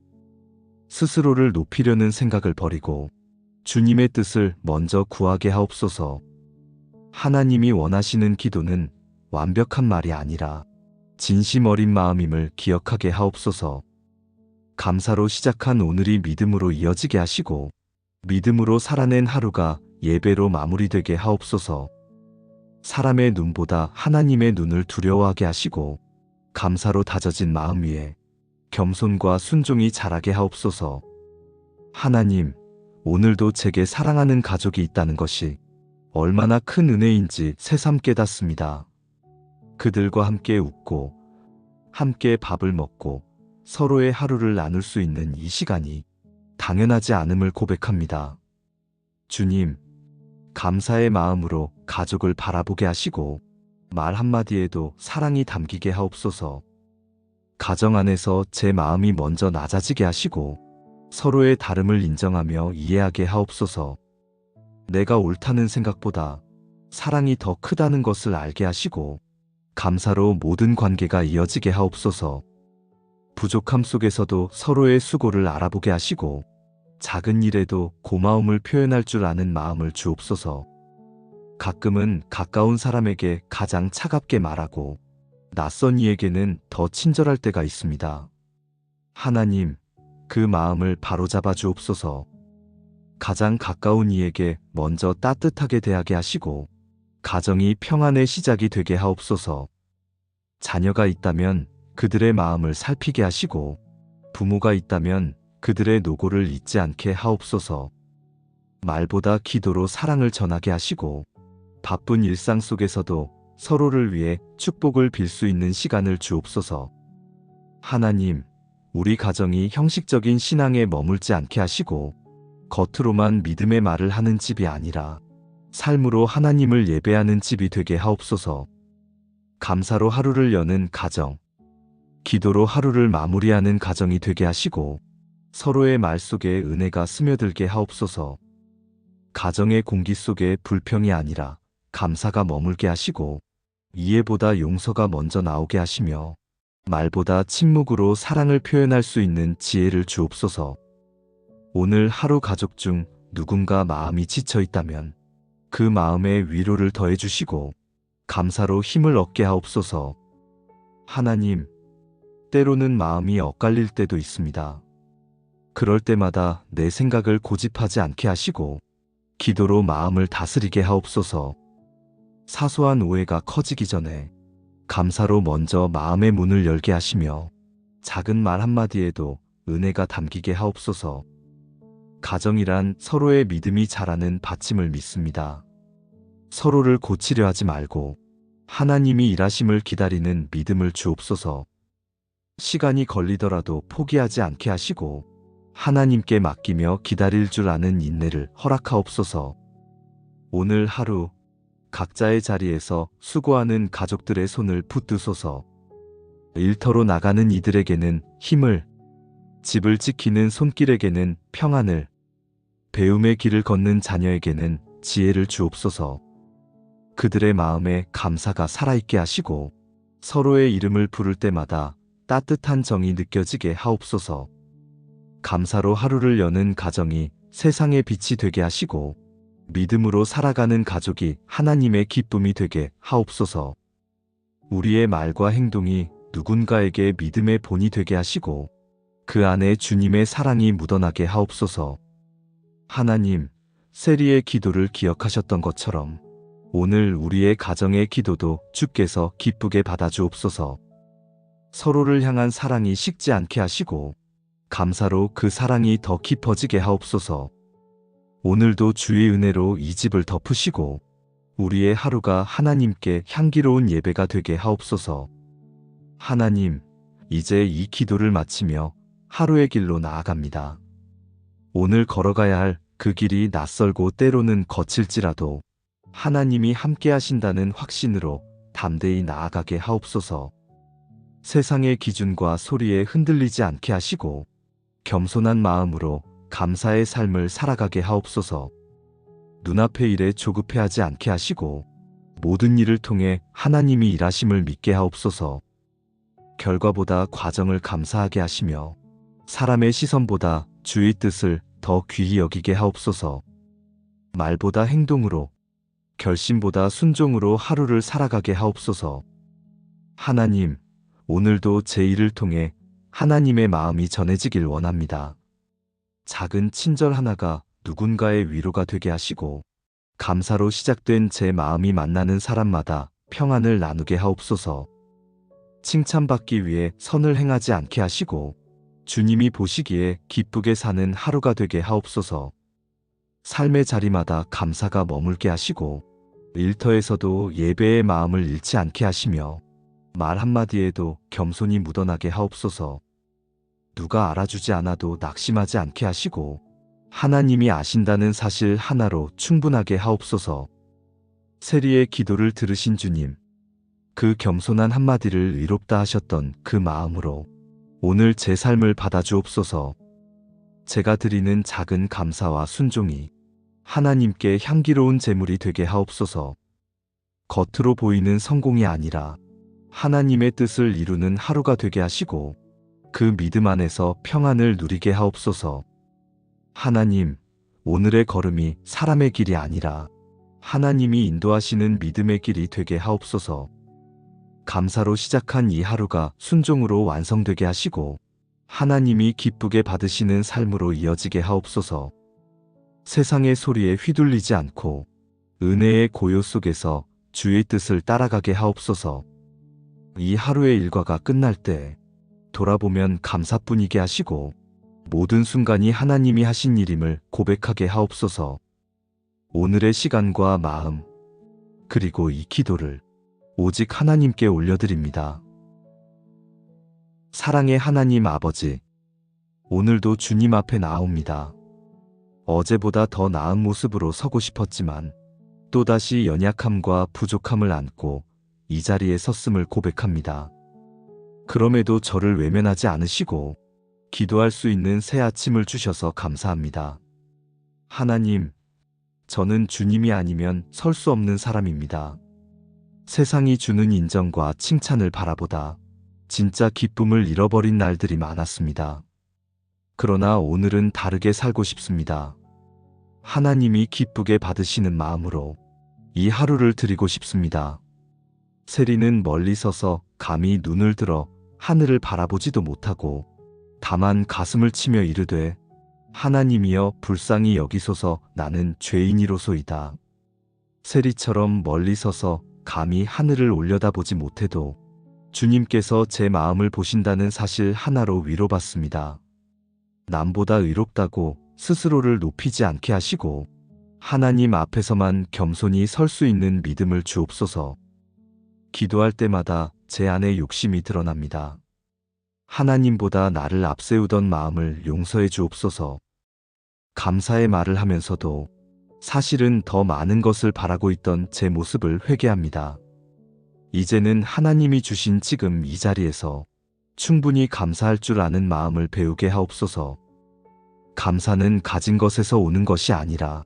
스스로를 높이려는 생각을 버리고 주님의 뜻을 먼저 구하게 하옵소서. 하나님이 원하시는 기도는 완벽한 말이 아니라 진심 어린 마음임을 기억하게 하옵소서. 감사로 시작한 오늘이 믿음으로 이어지게 하시고 믿음으로 살아낸 하루가 예배로 마무리되게 하옵소서. 사람의 눈보다 하나님의 눈을 두려워하게 하시고 감사로 다져진 마음 위에 겸손과 순종이 자라게 하옵소서. 하나님, 오늘도 제게 사랑하는 가족이 있다는 것이 얼마나 큰 은혜인지 새삼 깨닫습니다. 그들과 함께 웃고 함께 밥을 먹고 서로의 하루를 나눌 수 있는 이 시간이 당연하지 않음을 고백합니다. 주님, 감사의 마음으로 가족을 바라보게 하시고 말 한마디에도 사랑이 담기게 하옵소서. 가정 안에서 제 마음이 먼저 낮아지게 하시고 서로의 다름을 인정하며 이해하게 하옵소서. 내가 옳다는 생각보다 사랑이 더 크다는 것을 알게 하시고 감사로 모든 관계가 이어지게 하옵소서. 부족함 속에서도 서로의 수고를 알아보게 하시고 작은 일에도 고마움을 표현할 줄 아는 마음을 주옵소서. 가끔은 가까운 사람에게 가장 차갑게 말하고 낯선 이에게는 더 친절할 때가 있습니다. 하나님, 그 마음을 바로잡아 주옵소서. 가장 가까운 이에게 먼저 따뜻하게 대하게 하시고 가정이 평안의 시작이 되게 하옵소서. 자녀가 있다면 그들의 마음을 살피게 하시고 부모가 있다면 그들의 노고를 잊지 않게 하옵소서. 말보다 기도로 사랑을 전하게 하시고 바쁜 일상 속에서도 서로를 위해 축복을 빌 수 있는 시간을 주옵소서. 하나님, 우리 가정이 형식적인 신앙에 머물지 않게 하시고 겉으로만 믿음의 말을 하는 집이 아니라 삶으로 하나님을 예배하는 집이 되게 하옵소서. 감사로 하루를 여는 가정, 기도로 하루를 마무리하는 가정이 되게 하시고 서로의 말 속에 은혜가 스며들게 하옵소서. 가정의 공기 속에 불평이 아니라 감사가 머물게 하시고 이해보다 용서가 먼저 나오게 하시며 말보다 침묵으로 사랑을 표현할 수 있는 지혜를 주옵소서. 오늘 하루 가족 중 누군가 마음이 지쳐 있다면 그 마음에 위로를 더해 주시고 감사로 힘을 얻게 하옵소서. 하나님, 때로는 마음이 엇갈릴 때도 있습니다. 그럴 때마다 내 생각을 고집하지 않게 하시고 기도로 마음을 다스리게 하옵소서. 사소한 오해가 커지기 전에 감사로 먼저 마음의 문을 열게 하시며 작은 말 한마디에도 은혜가 담기게 하옵소서. 가정이란 서로의 믿음이 자라는 받침을 믿습니다. 서로를 고치려 하지 말고 하나님이 일하심을 기다리는 믿음을 주옵소서. 시간이 걸리더라도 포기하지 않게 하시고 하나님께 맡기며 기다릴 줄 아는 인내를 허락하옵소서. 오늘 하루 각자의 자리에서 수고하는 가족들의 손을 붙드소서. 일터로 나가는 이들에게는 힘을, 집을 지키는 손길에게는 평안을, 배움의 길을 걷는 자녀에게는 지혜를 주옵소서. 그들의 마음에 감사가 살아있게 하시고 서로의 이름을 부를 때마다 따뜻한 정이 느껴지게 하옵소서. 감사로 하루를 여는 가정이 세상의 빛이 되게 하시고 믿음으로 살아가는 가족이 하나님의 기쁨이 되게 하옵소서. 우리의 말과 행동이 누군가에게 믿음의 본이 되게 하시고 그 안에 주님의 사랑이 묻어나게 하옵소서. 하나님, 세리의 기도를 기억하셨던 것처럼 오늘 우리의 가정의 기도도 주께서 기쁘게 받아주옵소서. 서로를 향한 사랑이 식지 않게 하시고 감사로 그 사랑이 더 깊어지게 하옵소서. 오늘도 주의 은혜로 이 집을 덮으시고 우리의 하루가 하나님께 향기로운 예배가 되게 하옵소서. 하나님, 이제 이 기도를 마치며 하루의 길로 나아갑니다. 오늘 걸어가야 할 그 길이 낯설고 때로는 거칠지라도 하나님이 함께 하신다는 확신으로 담대히 나아가게 하옵소서. 세상의 기준과 소리에 흔들리지 않게 하시고 겸손한 마음으로 감사의 삶을 살아가게 하옵소서. 눈앞의 일에 조급해하지 않게 하시고 모든 일을 통해 하나님이 일하심을 믿게 하옵소서. 결과보다 과정을 감사하게 하시며 사람의 시선보다 주의 뜻을 더 귀히 여기게 하옵소서. 말보다 행동으로, 결심보다 순종으로 하루를 살아가게 하옵소서. 하나님, 오늘도 제 일을 통해 하나님의 마음이 전해지길 원합니다. 작은 친절 하나가 누군가의 위로가 되게 하시고 감사로 시작된 제 마음이 만나는 사람마다 평안을 나누게 하옵소서. 칭찬받기 위해 선을 행하지 않게 하시고 주님이 보시기에 기쁘게 사는 하루가 되게 하옵소서. 삶의 자리마다 감사가 머물게 하시고 일터에서도 예배의 마음을 잃지 않게 하시며 말 한마디에도 겸손이 묻어나게 하옵소서. 누가 알아주지 않아도 낙심하지 않게 하시고 하나님이 아신다는 사실 하나로 충분하게 하옵소서. 세리의 기도를 들으신 주님, 그 겸손한 한마디를 의롭다 하셨던 그 마음으로 오늘 제 삶을 받아주옵소서. 제가 드리는 작은 감사와 순종이 하나님께 향기로운 제물이 되게 하옵소서. 겉으로 보이는 성공이 아니라 하나님의 뜻을 이루는 하루가 되게 하시고 그 믿음 안에서 평안을 누리게 하옵소서. 하나님, 오늘의 걸음이 사람의 길이 아니라 하나님이 인도하시는 믿음의 길이 되게 하옵소서. 감사로 시작한 이 하루가 순종으로 완성되게 하시고 하나님이 기쁘게 받으시는 삶으로 이어지게 하옵소서. 세상의 소리에 휘둘리지 않고 은혜의 고요 속에서 주의 뜻을 따라가게 하옵소서. 이 하루의 일과가 끝날 때 돌아보면 감사뿐이게 하시고 모든 순간이 하나님이 하신 일임을 고백하게 하옵소서. 오늘의 시간과 마음, 그리고 이 기도를 오직 하나님께 올려드립니다. 사랑의 하나님 아버지, 오늘도 주님 앞에 나옵니다. 어제보다 더 나은 모습으로 서고 싶었지만 또다시 연약함과 부족함을 안고 이 자리에 섰음을 고백합니다. 그럼에도 저를 외면하지 않으시고 기도할 수 있는 새 아침을 주셔서 감사합니다. 하나님, 저는 주님이 아니면 설 수 없는 사람입니다. 세상이 주는 인정과 칭찬을 바라보다 진짜 기쁨을 잃어버린 날들이 많았습니다. 그러나 오늘은 다르게 살고 싶습니다. 하나님이 기쁘게 받으시는 마음으로 이 하루를 드리고 싶습니다. 세리는 멀리 서서 감히 눈을 들어 하늘을 바라보지도 못하고 다만 가슴을 치며 이르되 하나님이여 불쌍히 여기소서 나는 죄인이로소이다. 세리처럼 멀리 서서 감히 하늘을 올려다보지 못해도 주님께서 제 마음을 보신다는 사실 하나로 위로받습니다. 남보다 의롭다고 스스로를 높이지 않게 하시고 하나님 앞에서만 겸손히 설 수 있는 믿음을 주옵소서. 기도할 때마다 제 안에 욕심이 드러납니다. 하나님보다 나를 앞세우던 마음을 용서해 주옵소서. 감사의 말을 하면서도 사실은 더 많은 것을 바라고 있던 제 모습을 회개합니다. 이제는 하나님이 주신 지금 이 자리에서 충분히 감사할 줄 아는 마음을 배우게 하옵소서. 감사는 가진 것에서 오는 것이 아니라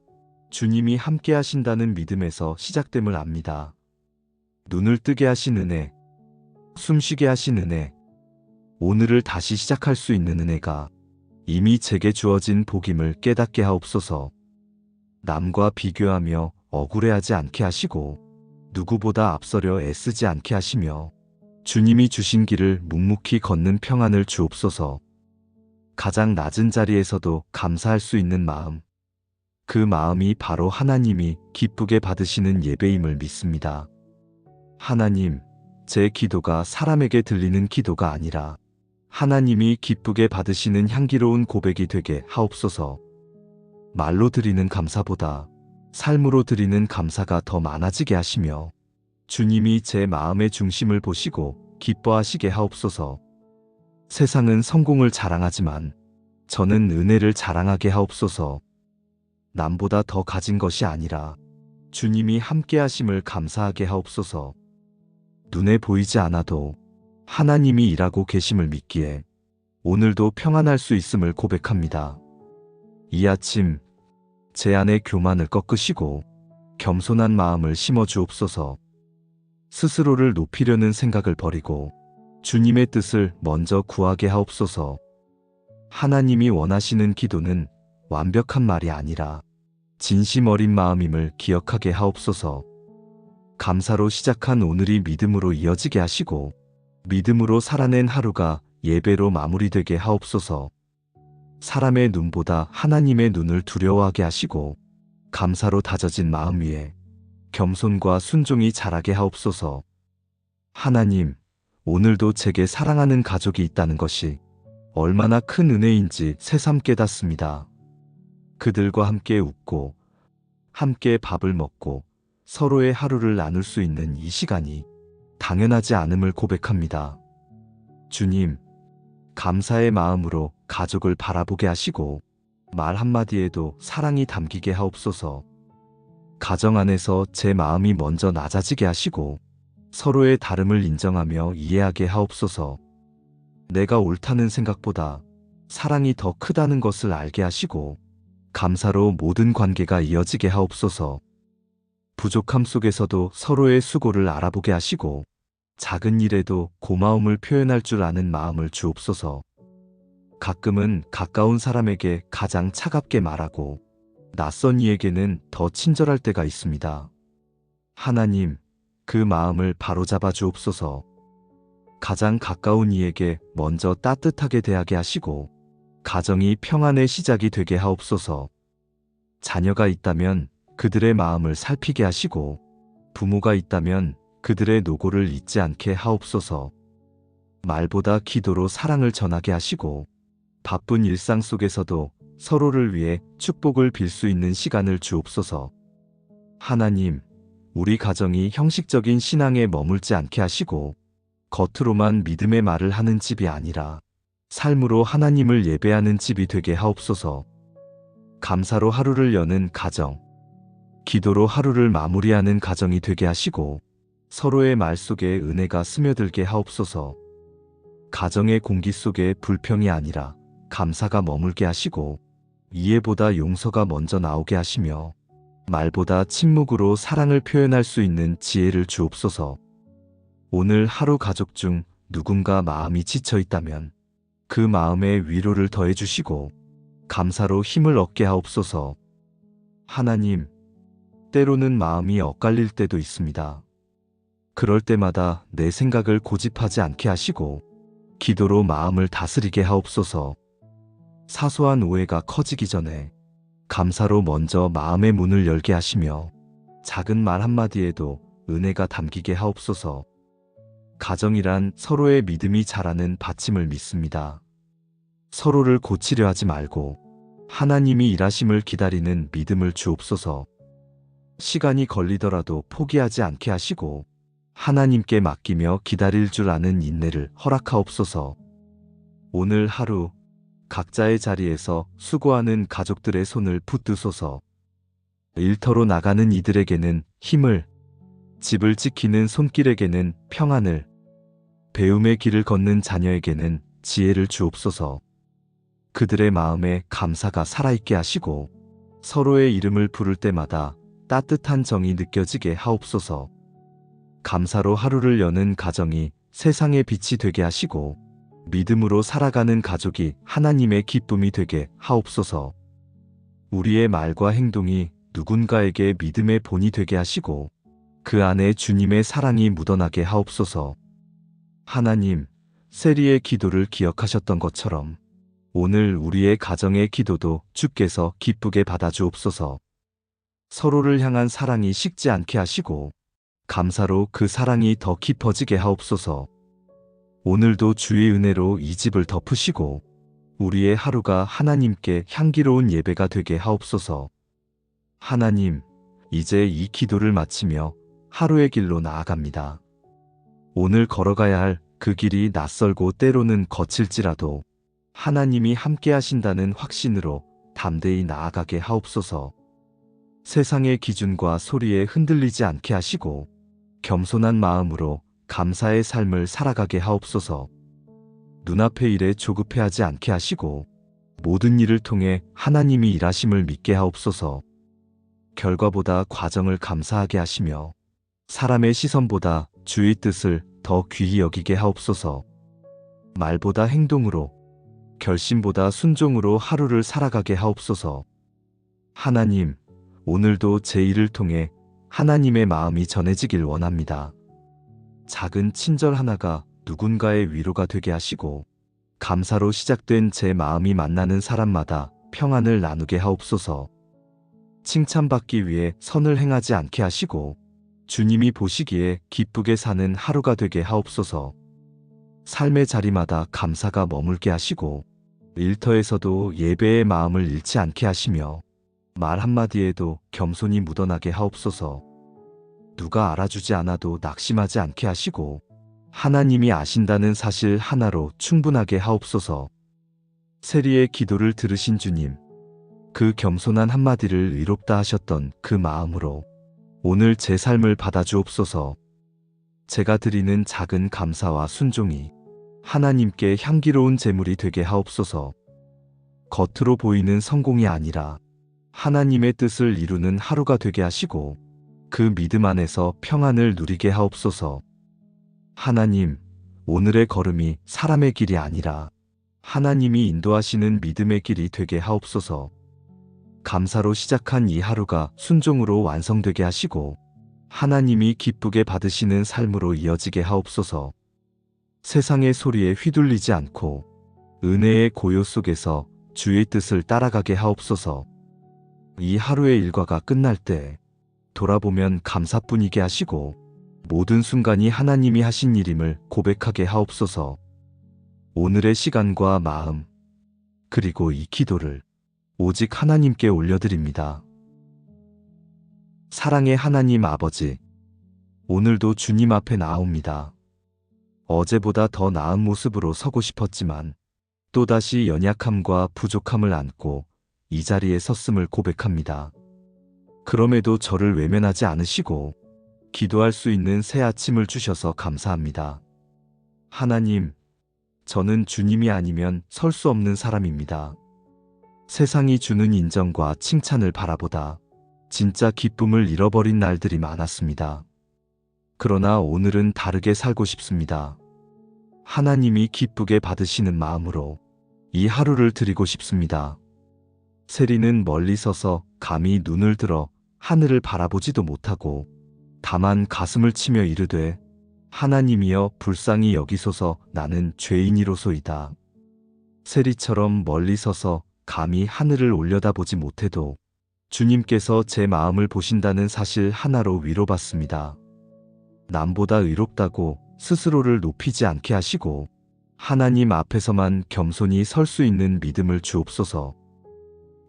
주님이 함께 하신다는 믿음에서 시작됨을 압니다. 눈을 뜨게 하신 은혜, 숨쉬게 하신 은혜, 오늘을 다시 시작할 수 있는 은혜가 이미 제게 주어진 복임을 깨닫게 하옵소서. 남과 비교하며 억울해하지 않게 하시고 누구보다 앞서려 애쓰지 않게 하시며 주님이 주신 길을 묵묵히 걷는 평안을 주옵소서. 가장 낮은 자리에서도 감사할 수 있는 마음, 그 마음이 바로 하나님이 기쁘게 받으시는 예배임을 믿습니다. 하나님, 제 기도가 사람에게 들리는 기도가 아니라 하나님이 기쁘게 받으시는 향기로운 고백이 되게 하옵소서. 말로 드리는 감사보다 삶으로 드리는 감사가 더 많아지게 하시며 주님이 제 마음의 중심을 보시고 기뻐하시게 하옵소서. 세상은 성공을 자랑하지만 저는 은혜를 자랑하게 하옵소서. 남보다 더 가진 것이 아니라 주님이 함께 하심을 감사하게 하옵소서. 눈에 보이지 않아도 하나님이 일하고 계심을 믿기에 오늘도 평안할 수 있음을 고백합니다. 이 아침 제 안에 교만을 꺾으시고 겸손한 마음을 심어 주옵소서. 스스로를 높이려는 생각을 버리고 주님의 뜻을 먼저 구하게 하옵소서. 하나님이 원하시는 기도는 완벽한 말이 아니라 진심 어린 마음임을 기억하게 하옵소서. 감사로 시작한 오늘이 믿음으로 이어지게 하시고 믿음으로 살아낸 하루가 예배로 마무리되게 하옵소서. 사람의 눈보다 하나님의 눈을 두려워하게 하시고 감사로 다져진 마음 위에 겸손과 순종이 자라게 하옵소서. 하나님, 오늘도 제게 사랑하는 가족이 있다는 것이 얼마나 큰 은혜인지 새삼 깨닫습니다. 그들과 함께 웃고 함께 밥을 먹고 서로의 하루를 나눌 수 있는 이 시간이 당연하지 않음을 고백합니다. 주님, 감사의 마음으로 가족을 바라보게 하시고 말 한마디에도 사랑이 담기게 하옵소서. 가정 안에서 제 마음이 먼저 낮아지게 하시고 서로의 다름을 인정하며 이해하게 하옵소서. 내가 옳다는 생각보다 사랑이 더 크다는 것을 알게 하시고 감사로 모든 관계가 이어지게 하옵소서. 부족함 속에서도 서로의 수고를 알아보게 하시고 작은 일에도 고마움을 표현할 줄 아는 마음을 주옵소서. 가끔은 가까운 사람에게 가장 차갑게 말하고 낯선 이에게는 더 친절할 때가 있습니다. 하나님, 그 마음을 바로잡아 주옵소서. 가장 가까운 이에게 먼저 따뜻하게 대하게 하시고 가정이 평안의 시작이 되게 하옵소서. 자녀가 있다면 그들의 마음을 살피게 하시고 부모가 있다면 그들의 노고를 잊지 않게 하옵소서. 말보다 기도로 사랑을 전하게 하시고 바쁜 일상 속에서도 서로를 위해 축복을 빌 수 있는 시간을 주옵소서. 하나님, 우리 가정이 형식적인 신앙에 머물지 않게 하시고 겉으로만 믿음의 말을 하는 집이 아니라 삶으로 하나님을 예배하는 집이 되게 하옵소서. 감사로 하루를 여는 가정, 기도로 하루를 마무리하는 가정이 되게 하시고 서로의 말 속에 은혜가 스며들게 하옵소서. 가정의 공기 속에 불평이 아니라 감사가 머물게 하시고 이해보다 용서가 먼저 나오게 하시며 말보다 침묵으로 사랑을 표현할 수 있는 지혜를 주옵소서. 오늘 하루 가족 중 누군가 마음이 지쳐 있다면 그 마음에 위로를 더해 주시고 감사로 힘을 얻게 하옵소서. 하나님, 때로는 마음이 엇갈릴 때도 있습니다. 그럴 때마다 내 생각을 고집하지 않게 하시고 기도로 마음을 다스리게 하옵소서. 사소한 오해가 커지기 전에 감사로 먼저 마음의 문을 열게 하시며 작은 말 한마디에도 은혜가 담기게 하옵소서. 가정이란 서로의 믿음이 자라는 받침을 믿습니다. 서로를 고치려 하지 말고 하나님이 일하심을 기다리는 믿음을 주옵소서. 시간이 걸리더라도 포기하지 않게 하시고 하나님께 맡기며 기다릴 줄 아는 인내를 허락하옵소서. 오늘 하루 각자의 자리에서 수고하는 가족들의 손을 붙드소서. 일터로 나가는 이들에게는 힘을, 집을 지키는 손길에게는 평안을, 배움의 길을 걷는 자녀에게는 지혜를 주옵소서. 그들의 마음에 감사가 살아있게 하시고 서로의 이름을 부를 때마다 따뜻한 정이 느껴지게 하옵소서. 감사로 하루를 여는 가정이 세상의 빛이 되게 하시고 믿음으로 살아가는 가족이 하나님의 기쁨이 되게 하옵소서. 우리의 말과 행동이 누군가에게 믿음의 본이 되게 하시고 그 안에 주님의 사랑이 묻어나게 하옵소서. 하나님, 세리의 기도를 기억하셨던 것처럼 오늘 우리의 가정의 기도도 주께서 기쁘게 받아주옵소서. 서로를 향한 사랑이 식지 않게 하시고 감사로 그 사랑이 더 깊어지게 하옵소서. 오늘도 주의 은혜로 이 집을 덮으시고 우리의 하루가 하나님께 향기로운 예배가 되게 하옵소서. 하나님, 이제 이 기도를 마치며 하루의 길로 나아갑니다. 오늘 걸어가야 할 그 길이 낯설고 때로는 거칠지라도 하나님이 함께 하신다는 확신으로 담대히 나아가게 하옵소서. 세상의 기준과 소리에 흔들리지 않게 하시고 겸손한 마음으로 감사의 삶을 살아가게 하옵소서. 눈앞의 일에 조급해하지 않게 하시고 모든 일을 통해 하나님이 일하심을 믿게 하옵소서. 결과보다 과정을 감사하게 하시며 사람의 시선보다 주의 뜻을 더 귀히 여기게 하옵소서. 말보다 행동으로, 결심보다 순종으로 하루를 살아가게 하옵소서. 하나님, 오늘도 제 일을 통해 하나님의 마음이 전해지길 원합니다. 작은 친절 하나가 누군가의 위로가 되게 하시고 감사로 시작된 제 마음이 만나는 사람마다 평안을 나누게 하옵소서. 칭찬받기 위해 선을 행하지 않게 하시고 주님이 보시기에 기쁘게 사는 하루가 되게 하옵소서. 삶의 자리마다 감사가 머물게 하시고 일터에서도 예배의 마음을 잃지 않게 하시며 말 한마디에도 겸손이 묻어나게 하옵소서. 누가 알아주지 않아도 낙심하지 않게 하시고 하나님이 아신다는 사실 하나로 충분하게 하옵소서. 세리의 기도를 들으신 주님, 그 겸손한 한마디를 의롭다 하셨던 그 마음으로 오늘 제 삶을 받아주옵소서. 제가 드리는 작은 감사와 순종이 하나님께 향기로운 제물이 되게 하옵소서. 겉으로 보이는 성공이 아니라 하나님의 뜻을 이루는 하루가 되게 하시고 그 믿음 안에서 평안을 누리게 하옵소서. 하나님, 오늘의 걸음이 사람의 길이 아니라 하나님이 인도하시는 믿음의 길이 되게 하옵소서. 감사로 시작한 이 하루가 순종으로 완성되게 하시고 하나님이 기쁘게 받으시는 삶으로 이어지게 하옵소서. 세상의 소리에 휘둘리지 않고 은혜의 고요 속에서 주의 뜻을 따라가게 하옵소서. 이 하루의 일과가 끝날 때 돌아보면 감사뿐이게 하시고 모든 순간이 하나님이 하신 일임을 고백하게 하옵소서. 오늘의 시간과 마음, 그리고 이 기도를 오직 하나님께 올려드립니다. 사랑의 하나님 아버지, 오늘도 주님 앞에 나옵니다. 어제보다 더 나은 모습으로 서고 싶었지만 또다시 연약함과 부족함을 안고 이 자리에 섰음을 고백합니다. 그럼에도 저를 외면하지 않으시고 기도할 수 있는 새 아침을 주셔서 감사합니다. 하나님, 저는 주님이 아니면 설 수 없는 사람입니다. 세상이 주는 인정과 칭찬을 바라보다 진짜 기쁨을 잃어버린 날들이 많았습니다. 그러나 오늘은 다르게 살고 싶습니다. 하나님이 기쁘게 받으시는 마음으로 이 하루를 드리고 싶습니다. 세리는 멀리 서서 감히 눈을 들어 하늘을 바라보지도 못하고 다만 가슴을 치며 이르되 하나님이여 불쌍히 여기소서 나는 죄인이로소이다. 세리처럼 멀리 서서 감히 하늘을 올려다보지 못해도 주님께서 제 마음을 보신다는 사실 하나로 위로받습니다. 남보다 의롭다고 스스로를 높이지 않게 하시고 하나님 앞에서만 겸손히 설 수 있는 믿음을 주옵소서.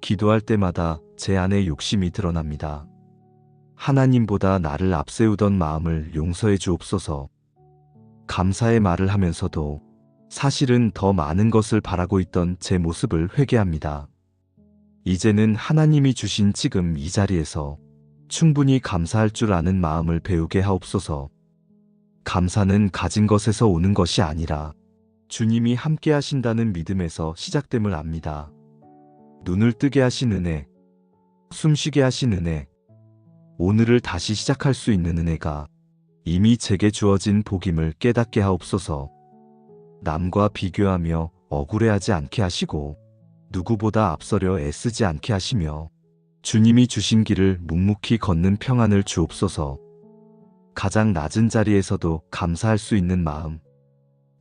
기도할 때마다 제 안에 욕심이 드러납니다. 하나님보다 나를 앞세우던 마음을 용서해 주옵소서. 감사의 말을 하면서도 사실은 더 많은 것을 바라고 있던 제 모습을 회개합니다. 이제는 하나님이 주신 지금 이 자리에서 충분히 감사할 줄 아는 마음을 배우게 하옵소서. 감사는 가진 것에서 오는 것이 아니라 주님이 함께 하신다는 믿음에서 시작됨을 압니다. 눈을 뜨게 하신 은혜, 숨쉬게 하신 은혜, 오늘을 다시 시작할 수 있는 은혜가 이미 제게 주어진 복임을 깨닫게 하옵소서. 남과 비교하며 억울해하지 않게 하시고 누구보다 앞서려 애쓰지 않게 하시며 주님이 주신 길을 묵묵히 걷는 평안을 주옵소서. 가장 낮은 자리에서도 감사할 수 있는 마음,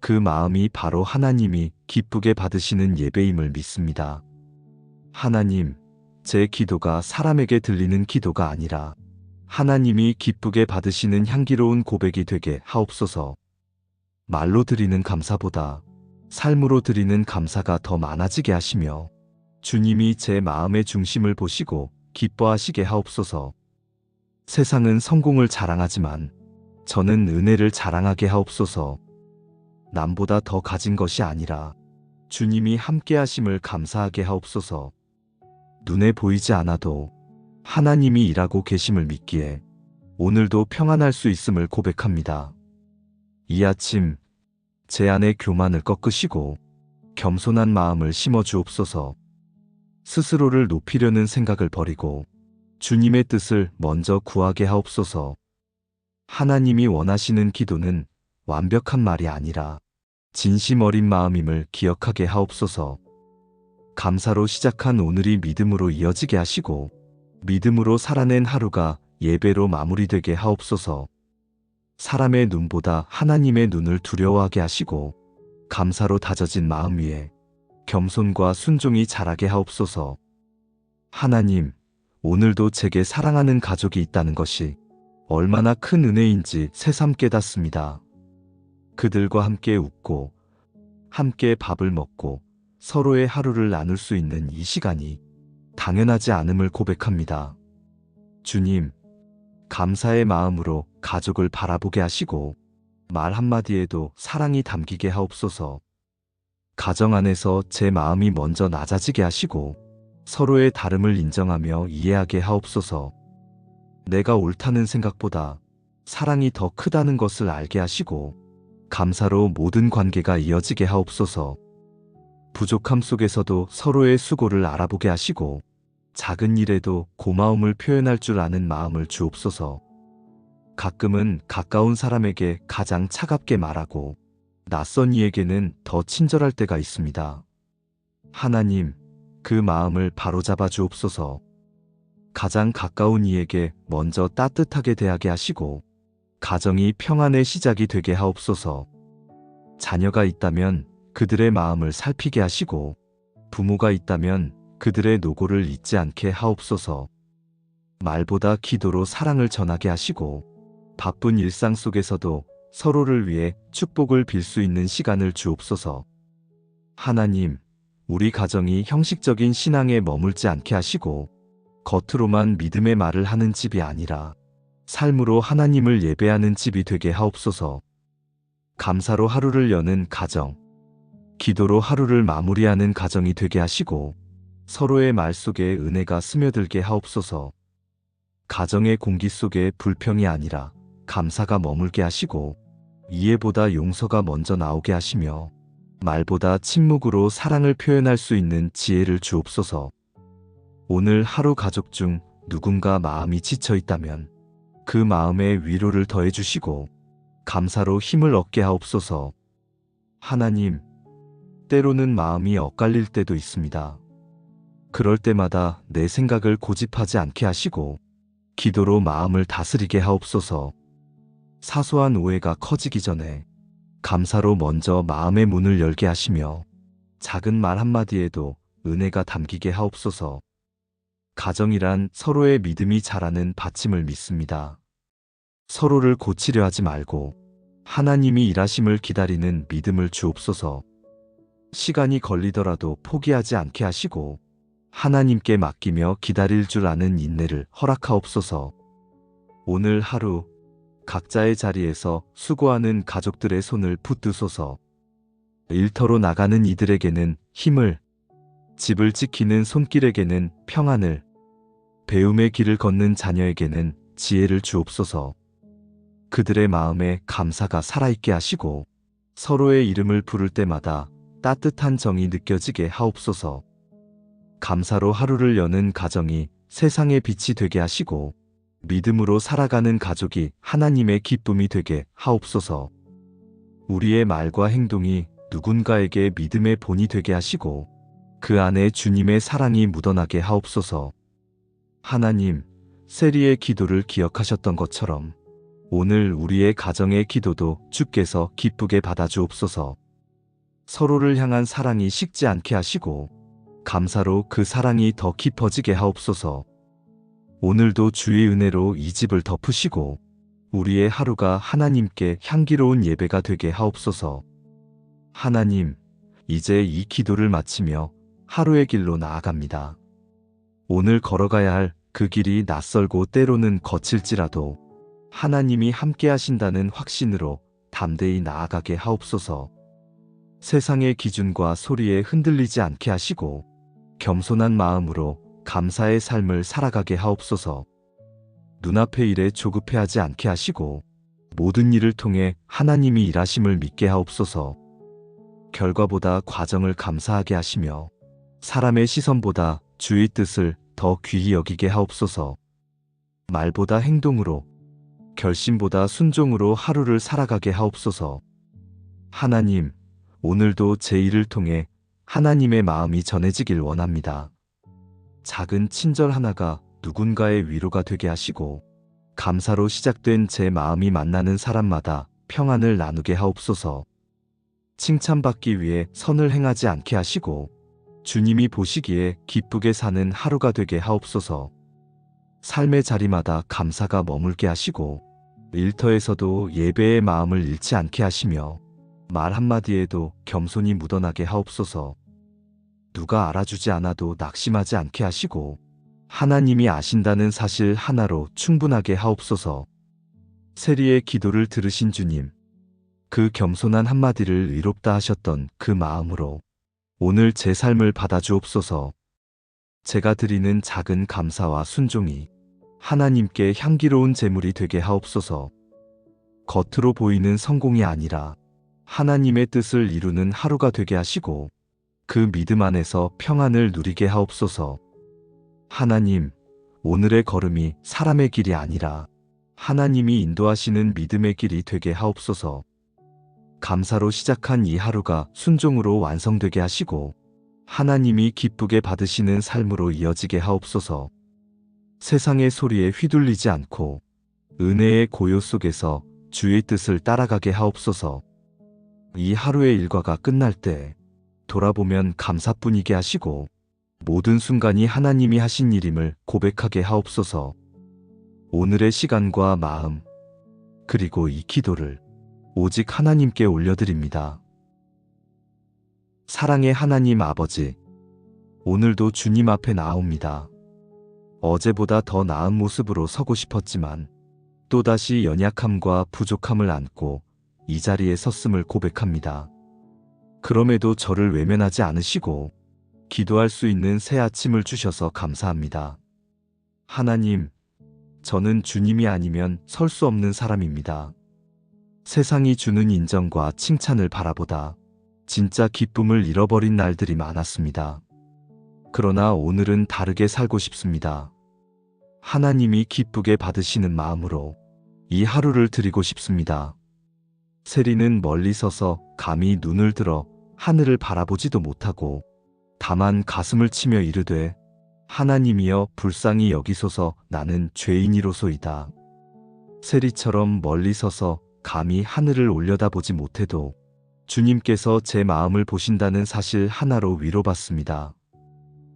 그 마음이 바로 하나님이 기쁘게 받으시는 예배임을 믿습니다. 하나님, 제 기도가 사람에게 들리는 기도가 아니라 하나님이 기쁘게 받으시는 향기로운 고백이 되게 하옵소서. 말로 드리는 감사보다 삶으로 드리는 감사가 더 많아지게 하시며 주님이 제 마음의 중심을 보시고 기뻐하시게 하옵소서. 세상은 성공을 자랑하지만 저는 은혜를 자랑하게 하옵소서. 남보다 더 가진 것이 아니라 주님이 함께 하심을 감사하게 하옵소서. 눈에 보이지 않아도 하나님이 일하고 계심을 믿기에 오늘도 평안할 수 있음을 고백합니다. 이 아침 제 안에 교만을 꺾으시고 겸손한 마음을 심어 주옵소서. 스스로를 높이려는 생각을 버리고 주님의 뜻을 먼저 구하게 하옵소서. 하나님이 원하시는 기도는 완벽한 말이 아니라 진심 어린 마음임을 기억하게 하옵소서. 감사로 시작한 오늘이 믿음으로 이어지게 하시고 믿음으로 살아낸 하루가 예배로 마무리되게 하옵소서. 사람의 눈보다 하나님의 눈을 두려워하게 하시고 감사로 다져진 마음 위에 겸손과 순종이 자라게 하옵소서. 하나님, 오늘도 제게 사랑하는 가족이 있다는 것이 얼마나 큰 은혜인지 새삼 깨닫습니다. 그들과 함께 웃고 함께 밥을 먹고 서로의 하루를 나눌 수 있는 이 시간이 당연하지 않음을 고백합니다. 주님, 감사의 마음으로 가족을 바라보게 하시고 말 한마디에도 사랑이 담기게 하옵소서. 가정 안에서 제 마음이 먼저 낮아지게 하시고 서로의 다름을 인정하며 이해하게 하옵소서. 내가 옳다는 생각보다 사랑이 더 크다는 것을 알게 하시고 감사로 모든 관계가 이어지게 하옵소서. 부족함 속에서도 서로의 수고를 알아보게 하시고 작은 일에도 고마움을 표현할 줄 아는 마음을 주옵소서. 가끔은 가까운 사람에게 가장 차갑게 말하고 낯선 이에게는 더 친절할 때가 있습니다. 하나님, 그 마음을 바로잡아 주옵소서. 가장 가까운 이에게 먼저 따뜻하게 대하게 하시고 가정이 평안의 시작이 되게 하옵소서. 자녀가 있다면 그들의 마음을 살피게 하시고 부모가 있다면 그들의 노고를 잊지 않게 하옵소서. 말보다 기도로 사랑을 전하게 하시고 바쁜 일상 속에서도 서로를 위해 축복을 빌 수 있는 시간을 주옵소서. 하나님, 우리 가정이 형식적인 신앙에 머물지 않게 하시고 겉으로만 믿음의 말을 하는 집이 아니라 삶으로 하나님을 예배하는 집이 되게 하옵소서. 감사로 하루를 여는 가정, 기도로 하루를 마무리하는 가정이 되게 하시고 서로의 말 속에 은혜가 스며들게 하옵소서. 가정의 공기 속에 불평이 아니라 감사가 머물게 하시고 이해보다 용서가 먼저 나오게 하시며 말보다 침묵으로 사랑을 표현할 수 있는 지혜를 주옵소서. 오늘 하루 가족 중 누군가 마음이 지쳐 있다면 그 마음에 위로를 더해 주시고 감사로 힘을 얻게 하옵소서. 하나님, 때로는 마음이 엇갈릴 때도 있습니다. 그럴 때마다 내 생각을 고집하지 않게 하시고 기도로 마음을 다스리게 하옵소서. 사소한 오해가 커지기 전에 감사로 먼저 마음의 문을 열게 하시며 작은 말 한마디에도 은혜가 담기게 하옵소서. 가정이란 서로의 믿음이 자라는 받침을 믿습니다. 서로를 고치려 하지 말고 하나님이 일하심을 기다리는 믿음을 주옵소서. 시간이 걸리더라도 포기하지 않게 하시고 하나님께 맡기며 기다릴 줄 아는 인내를 허락하옵소서. 오늘 하루 각자의 자리에서 수고하는 가족들의 손을 붙드소서. 일터로 나가는 이들에게는 힘을, 집을 지키는 손길에게는 평안을, 배움의 길을 걷는 자녀에게는 지혜를 주옵소서. 그들의 마음에 감사가 살아있게 하시고 서로의 이름을 부를 때마다 따뜻한 정이 느껴지게 하옵소서. 감사로 하루를 여는 가정이 세상의 빛이 되게 하시고 믿음으로 살아가는 가족이 하나님의 기쁨이 되게 하옵소서. 우리의 말과 행동이 누군가에게 믿음의 본이 되게 하시고 그 안에 주님의 사랑이 묻어나게 하옵소서. 하나님, 세리의 기도를 기억하셨던 것처럼 오늘 우리의 가정의 기도도 주께서 기쁘게 받아주옵소서. 서로를 향한 사랑이 식지 않게 하시고 감사로 그 사랑이 더 깊어지게 하옵소서. 오늘도 주의 은혜로 이 집을 덮으시고 우리의 하루가 하나님께 향기로운 예배가 되게 하옵소서. 하나님, 이제 이 기도를 마치며 하루의 길로 나아갑니다. 오늘 걸어가야 할 그 길이 낯설고 때로는 거칠지라도 하나님이 함께 하신다는 확신으로 담대히 나아가게 하옵소서. 세상의 기준과 소리에 흔들리지 않게 하시고 겸손한 마음으로 감사의 삶을 살아가게 하옵소서. 눈앞의 일에 조급해하지 않게 하시고 모든 일을 통해 하나님이 일하심을 믿게 하옵소서. 결과보다 과정을 감사하게 하시며 사람의 시선보다 주의 뜻을 더 귀히 여기게 하옵소서. 말보다 행동으로, 결심보다 순종으로 하루를 살아가게 하옵소서. 하나님, 오늘도 제 일을 통해 하나님의 마음이 전해지길 원합니다. 작은 친절 하나가 누군가의 위로가 되게 하시고 감사로 시작된 제 마음이 만나는 사람마다 평안을 나누게 하옵소서. 칭찬받기 위해 선을 행하지 않게 하시고 주님이 보시기에 기쁘게 사는 하루가 되게 하옵소서. 삶의 자리마다 감사가 머물게 하시고 일터에서도 예배의 마음을 잃지 않게 하시며 말 한마디에도 겸손이 묻어나게 하옵소서. 누가 알아주지 않아도 낙심하지 않게 하시고 하나님이 아신다는 사실 하나로 충분하게 하옵소서. 세리의 기도를 들으신 주님, 그 겸손한 한마디를 의롭다 하셨던 그 마음으로 오늘 제 삶을 받아주옵소서. 제가 드리는 작은 감사와 순종이 하나님께 향기로운 제물이 되게 하옵소서. 겉으로 보이는 성공이 아니라 하나님의 뜻을 이루는 하루가 되게 하시고 그 믿음 안에서 평안을 누리게 하옵소서. 하나님, 오늘의 걸음이 사람의 길이 아니라 하나님이 인도하시는 믿음의 길이 되게 하옵소서. 감사로 시작한 이 하루가 순종으로 완성되게 하시고 하나님이 기쁘게 받으시는 삶으로 이어지게 하옵소서. 세상의 소리에 휘둘리지 않고 은혜의 고요 속에서 주의 뜻을 따라가게 하옵소서. 이 하루의 일과가 끝날 때 돌아보면 감사뿐이게 하시고 모든 순간이 하나님이 하신 일임을 고백하게 하옵소서. 오늘의 시간과 마음, 그리고 이 기도를 오직 하나님께 올려드립니다. 사랑의 하나님 아버지, 오늘도 주님 앞에 나옵니다. 어제보다 더 나은 모습으로 서고 싶었지만 또다시 연약함과 부족함을 안고 이 자리에 섰음을 고백합니다. 그럼에도 저를 외면하지 않으시고 기도할 수 있는 새 아침을 주셔서 감사합니다. 하나님, 저는 주님이 아니면 설 수 없는 사람입니다. 세상이 주는 인정과 칭찬을 바라보다 진짜 기쁨을 잃어버린 날들이 많았습니다. 그러나 오늘은 다르게 살고 싶습니다. 하나님이 기쁘게 받으시는 마음으로 이 하루를 드리고 싶습니다. 세리는 멀리 서서 감히 눈을 들어 하늘을 바라보지도 못하고 다만 가슴을 치며 이르되 하나님이여 불쌍히 여기소서 나는 죄인이로소이다. 세리처럼 멀리 서서 감히 하늘을 올려다보지 못해도 주님께서 제 마음을 보신다는 사실 하나로 위로받습니다.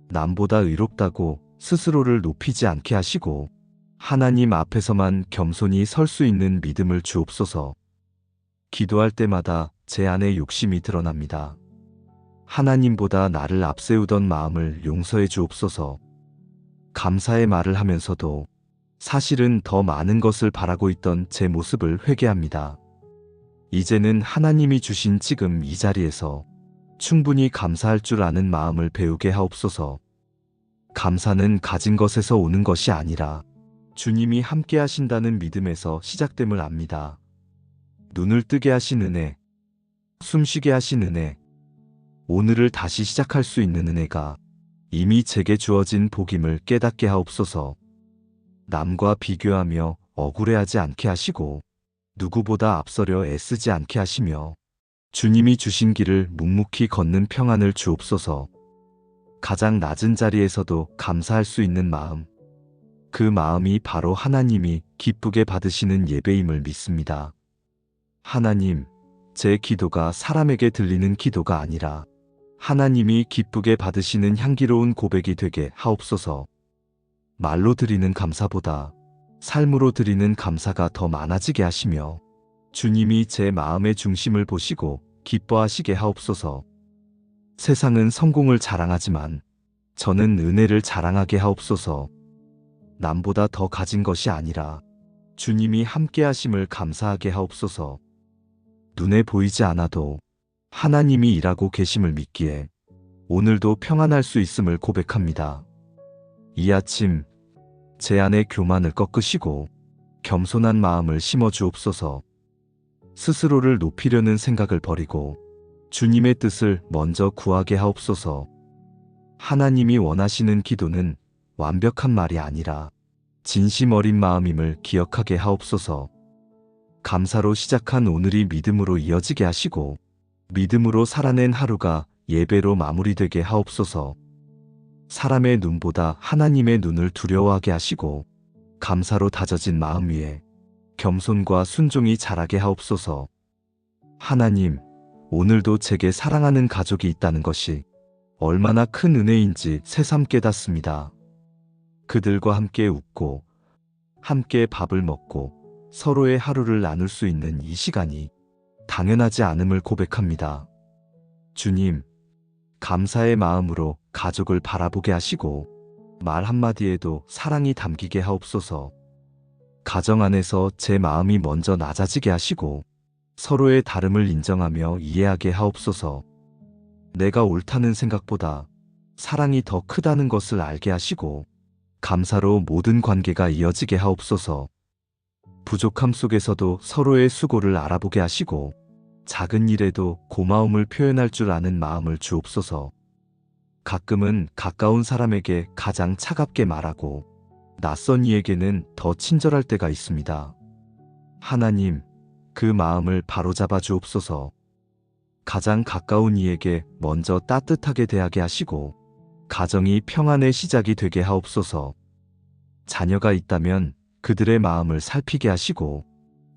남보다 의롭다고 스스로를 높이지 않게 하시고 하나님 앞에서만 겸손히 설 수 있는 믿음을 주옵소서. 기도할 때마다 제 안에 욕심이 드러납니다. 하나님보다 나를 앞세우던 마음을 용서해 주옵소서. 감사의 말을 하면서도 사실은 더 많은 것을 바라고 있던 제 모습을 회개합니다. 이제는 하나님이 주신 지금 이 자리에서 충분히 감사할 줄 아는 마음을 배우게 하옵소서. 감사는 가진 것에서 오는 것이 아니라 주님이 함께 하신다는 믿음에서 시작됨을 압니다. 눈을 뜨게 하신 은혜, 숨쉬게 하신 은혜, 오늘을 다시 시작할 수 있는 은혜가 이미 제게 주어진 복임을 깨닫게 하옵소서. 남과 비교하며 억울해하지 않게 하시고 누구보다 앞서려 애쓰지 않게 하시며 주님이 주신 길을 묵묵히 걷는 평안을 주옵소서. 가장 낮은 자리에서도 감사할 수 있는 마음, 그 마음이 바로 하나님이 기쁘게 받으시는 예배임을 믿습니다. 하나님, 제 기도가 사람에게 들리는 기도가 아니라 하나님이 기쁘게 받으시는 향기로운 고백이 되게 하옵소서. 말로 드리는 감사보다 삶으로 드리는 감사가 더 많아지게 하시며 주님이 제 마음의 중심을 보시고 기뻐하시게 하옵소서. 세상은 성공을 자랑하지만 저는 은혜를 자랑하게 하옵소서. 남보다 더 가진 것이 아니라 주님이 함께 하심을 감사하게 하옵소서. 눈에 보이지 않아도 하나님이 일하고 계심을 믿기에 오늘도 평안할 수 있음을 고백합니다. 이 아침 제 안에 교만을 꺾으시고 겸손한 마음을 심어 주옵소서. 스스로를 높이려는 생각을 버리고 주님의 뜻을 먼저 구하게 하옵소서. 하나님이 원하시는 기도는 완벽한 말이 아니라 진심 어린 마음임을 기억하게 하옵소서. 감사로 시작한 오늘이 믿음으로 이어지게 하시고 믿음으로 살아낸 하루가 예배로 마무리되게 하옵소서. 사람의 눈보다 하나님의 눈을 두려워하게 하시고 감사로 다져진 마음 위에 겸손과 순종이 자라게 하옵소서. 하나님, 오늘도 제게 사랑하는 가족이 있다는 것이 얼마나 큰 은혜인지 새삼 깨닫습니다. 그들과 함께 웃고 함께 밥을 먹고 서로의 하루를 나눌 수 있는 이 시간이 당연하지 않음을 고백합니다. 주님, 감사의 마음으로 가족을 바라보게 하시고 말 한마디에도 사랑이 담기게 하옵소서. 가정 안에서 제 마음이 먼저 낮아지게 하시고 서로의 다름을 인정하며 이해하게 하옵소서. 내가 옳다는 생각보다 사랑이 더 크다는 것을 알게 하시고 감사로 모든 관계가 이어지게 하옵소서. 부족함 속에서도 서로의 수고를 알아보게 하시고 작은 일에도 고마움을 표현할 줄 아는 마음을 주옵소서. 가끔은 가까운 사람에게 가장 차갑게 말하고 낯선 이에게는 더 친절할 때가 있습니다. 하나님, 그 마음을 바로잡아 주옵소서. 가장 가까운 이에게 먼저 따뜻하게 대하게 하시고 가정이 평안의 시작이 되게 하옵소서. 자녀가 있다면 그들의 마음을 살피게 하시고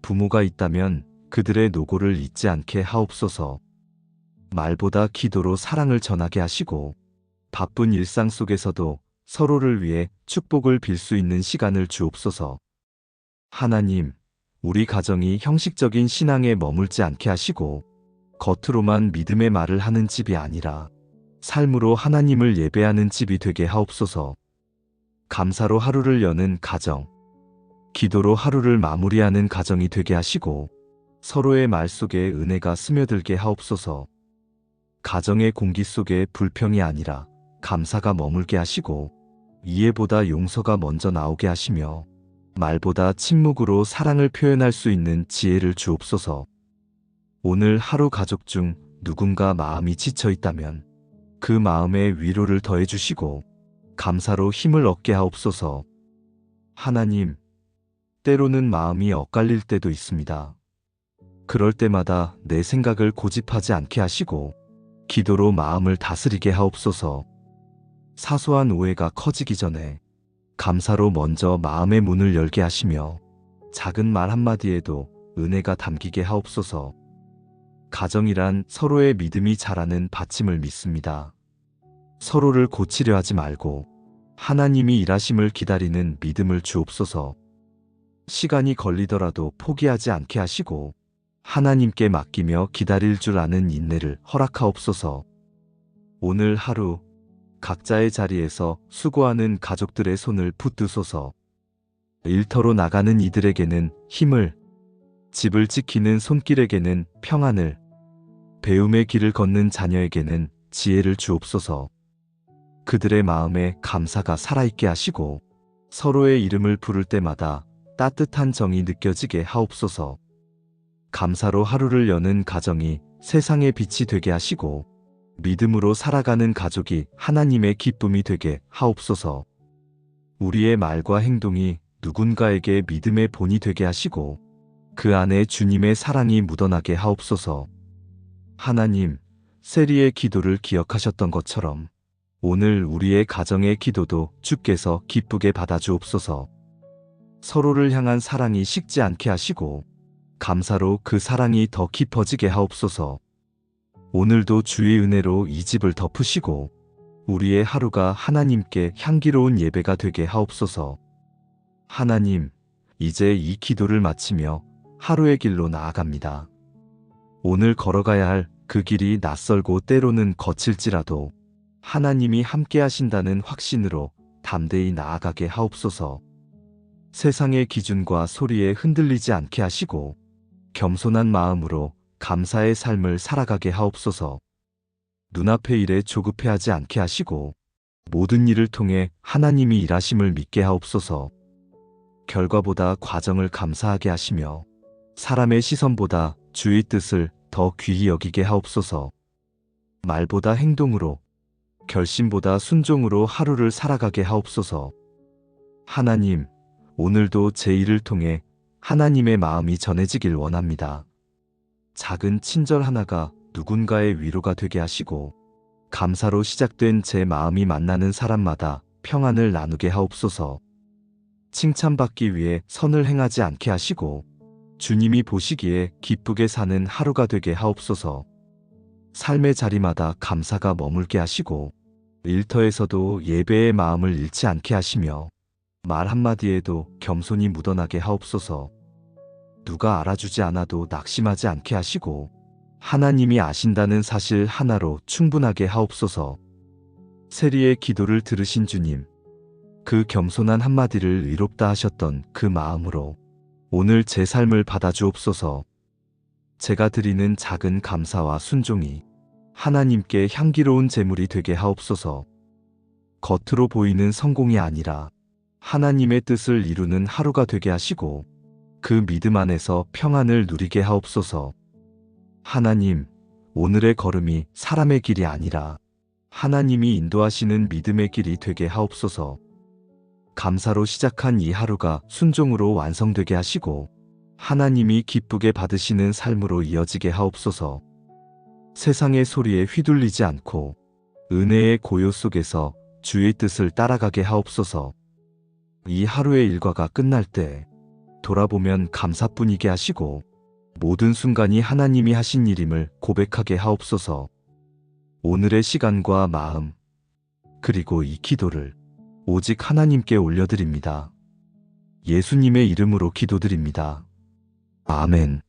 부모가 있다면 그들의 노고를 잊지 않게 하옵소서. 말보다 기도로 사랑을 전하게 하시고 바쁜 일상 속에서도 서로를 위해 축복을 빌 수 있는 시간을 주옵소서. 하나님, 우리 가정이 형식적인 신앙에 머물지 않게 하시고 겉으로만 믿음의 말을 하는 집이 아니라 삶으로 하나님을 예배하는 집이 되게 하옵소서. 감사로 하루를 여는 가정, 기도로 하루를 마무리하는 가정이 되게 하시고 서로의 말 속에 은혜가 스며들게 하옵소서. 가정의 공기 속에 불평이 아니라 감사가 머물게 하시고 이해보다 용서가 먼저 나오게 하시며 말보다 침묵으로 사랑을 표현할 수 있는 지혜를 주옵소서. 오늘 하루 가족 중 누군가 마음이 지쳐 있다면 그 마음에 위로를 더해 주시고 감사로 힘을 얻게 하옵소서. 하나님, 때로는 마음이 엇갈릴 때도 있습니다. 그럴 때마다 내 생각을 고집하지 않게 하시고 기도로 마음을 다스리게 하옵소서. 사소한 오해가 커지기 전에 감사로 먼저 마음의 문을 열게 하시며 작은 말 한마디에도 은혜가 담기게 하옵소서. 가정이란 서로의 믿음이 자라는 받침을 믿습니다. 서로를 고치려 하지 말고 하나님이 일하심을 기다리는 믿음을 주옵소서. 시간이 걸리더라도 포기하지 않게 하시고 하나님께 맡기며 기다릴 줄 아는 인내를 허락하옵소서. 오늘 하루 각자의 자리에서 수고하는 가족들의 손을 붙드소서. 일터로 나가는 이들에게는 힘을, 집을 지키는 손길에게는 평안을, 배움의 길을 걷는 자녀에게는 지혜를 주옵소서. 그들의 마음에 감사가 살아있게 하시고 서로의 이름을 부를 때마다 따뜻한 정이 느껴지게 하옵소서. 감사로 하루를 여는 가정이 세상의 빛이 되게 하시고 믿음으로 살아가는 가족이 하나님의 기쁨이 되게 하옵소서. 우리의 말과 행동이 누군가에게 믿음의 본이 되게 하시고 그 안에 주님의 사랑이 묻어나게 하옵소서. 하나님, 세리의 기도를 기억하셨던 것처럼 오늘 우리의 가정의 기도도 주께서 기쁘게 받아주옵소서. 서로를 향한 사랑이 식지 않게 하시고 감사로 그 사랑이 더 깊어지게 하옵소서. 오늘도 주의 은혜로 이 집을 덮으시고 우리의 하루가 하나님께 향기로운 예배가 되게 하옵소서. 하나님, 이제 이 기도를 마치며 하루의 길로 나아갑니다. 오늘 걸어가야 할 그 길이 낯설고 때로는 거칠지라도 하나님이 함께 하신다는 확신으로 담대히 나아가게 하옵소서. 세상의 기준과 소리에 흔들리지 않게 하시고 겸손한 마음으로 감사의 삶을 살아가게 하옵소서. 눈앞의 일에 조급해하지 않게 하시고 모든 일을 통해 하나님이 일하심을 믿게 하옵소서. 결과보다 과정을 감사하게 하시며 사람의 시선보다 주의 뜻을 더 귀히 여기게 하옵소서. 말보다 행동으로, 결심보다 순종으로 하루를 살아가게 하옵소서. 하나님, 오늘도 제 일을 통해 하나님의 마음이 전해지길 원합니다. 작은 친절 하나가 누군가의 위로가 되게 하시고 감사로 시작된 제 마음이 만나는 사람마다 평안을 나누게 하옵소서. 칭찬받기 위해 선을 행하지 않게 하시고 주님이 보시기에 기쁘게 사는 하루가 되게 하옵소서. 삶의 자리마다 감사가 머물게 하시고 일터에서도 예배의 마음을 잃지 않게 하시며 말 한마디에도 겸손이 묻어나게 하옵소서. 누가 알아주지 않아도 낙심하지 않게 하시고 하나님이 아신다는 사실 하나로 충분하게 하옵소서. 세리의 기도를 들으신 주님, 그 겸손한 한마디를 의롭다 하셨던 그 마음으로 오늘 제 삶을 받아주옵소서. 제가 드리는 작은 감사와 순종이 하나님께 향기로운 제물이 되게 하옵소서. 겉으로 보이는 성공이 아니라 하나님의 뜻을 이루는 하루가 되게 하시고 그 믿음 안에서 평안을 누리게 하옵소서. 하나님, 오늘의 걸음이 사람의 길이 아니라 하나님이 인도하시는 믿음의 길이 되게 하옵소서. 감사로 시작한 이 하루가 순종으로 완성되게 하시고 하나님이 기쁘게 받으시는 삶으로 이어지게 하옵소서. 세상의 소리에 휘둘리지 않고 은혜의 고요 속에서 주의 뜻을 따라가게 하옵소서. 이 하루의 일과가 끝날 때 돌아보면 감사뿐이게 하시고 모든 순간이 하나님이 하신 일임을 고백하게 하옵소서. 오늘의 시간과 마음, 그리고 이 기도를 오직 하나님께 올려드립니다. 예수님의 이름으로 기도드립니다. 아멘.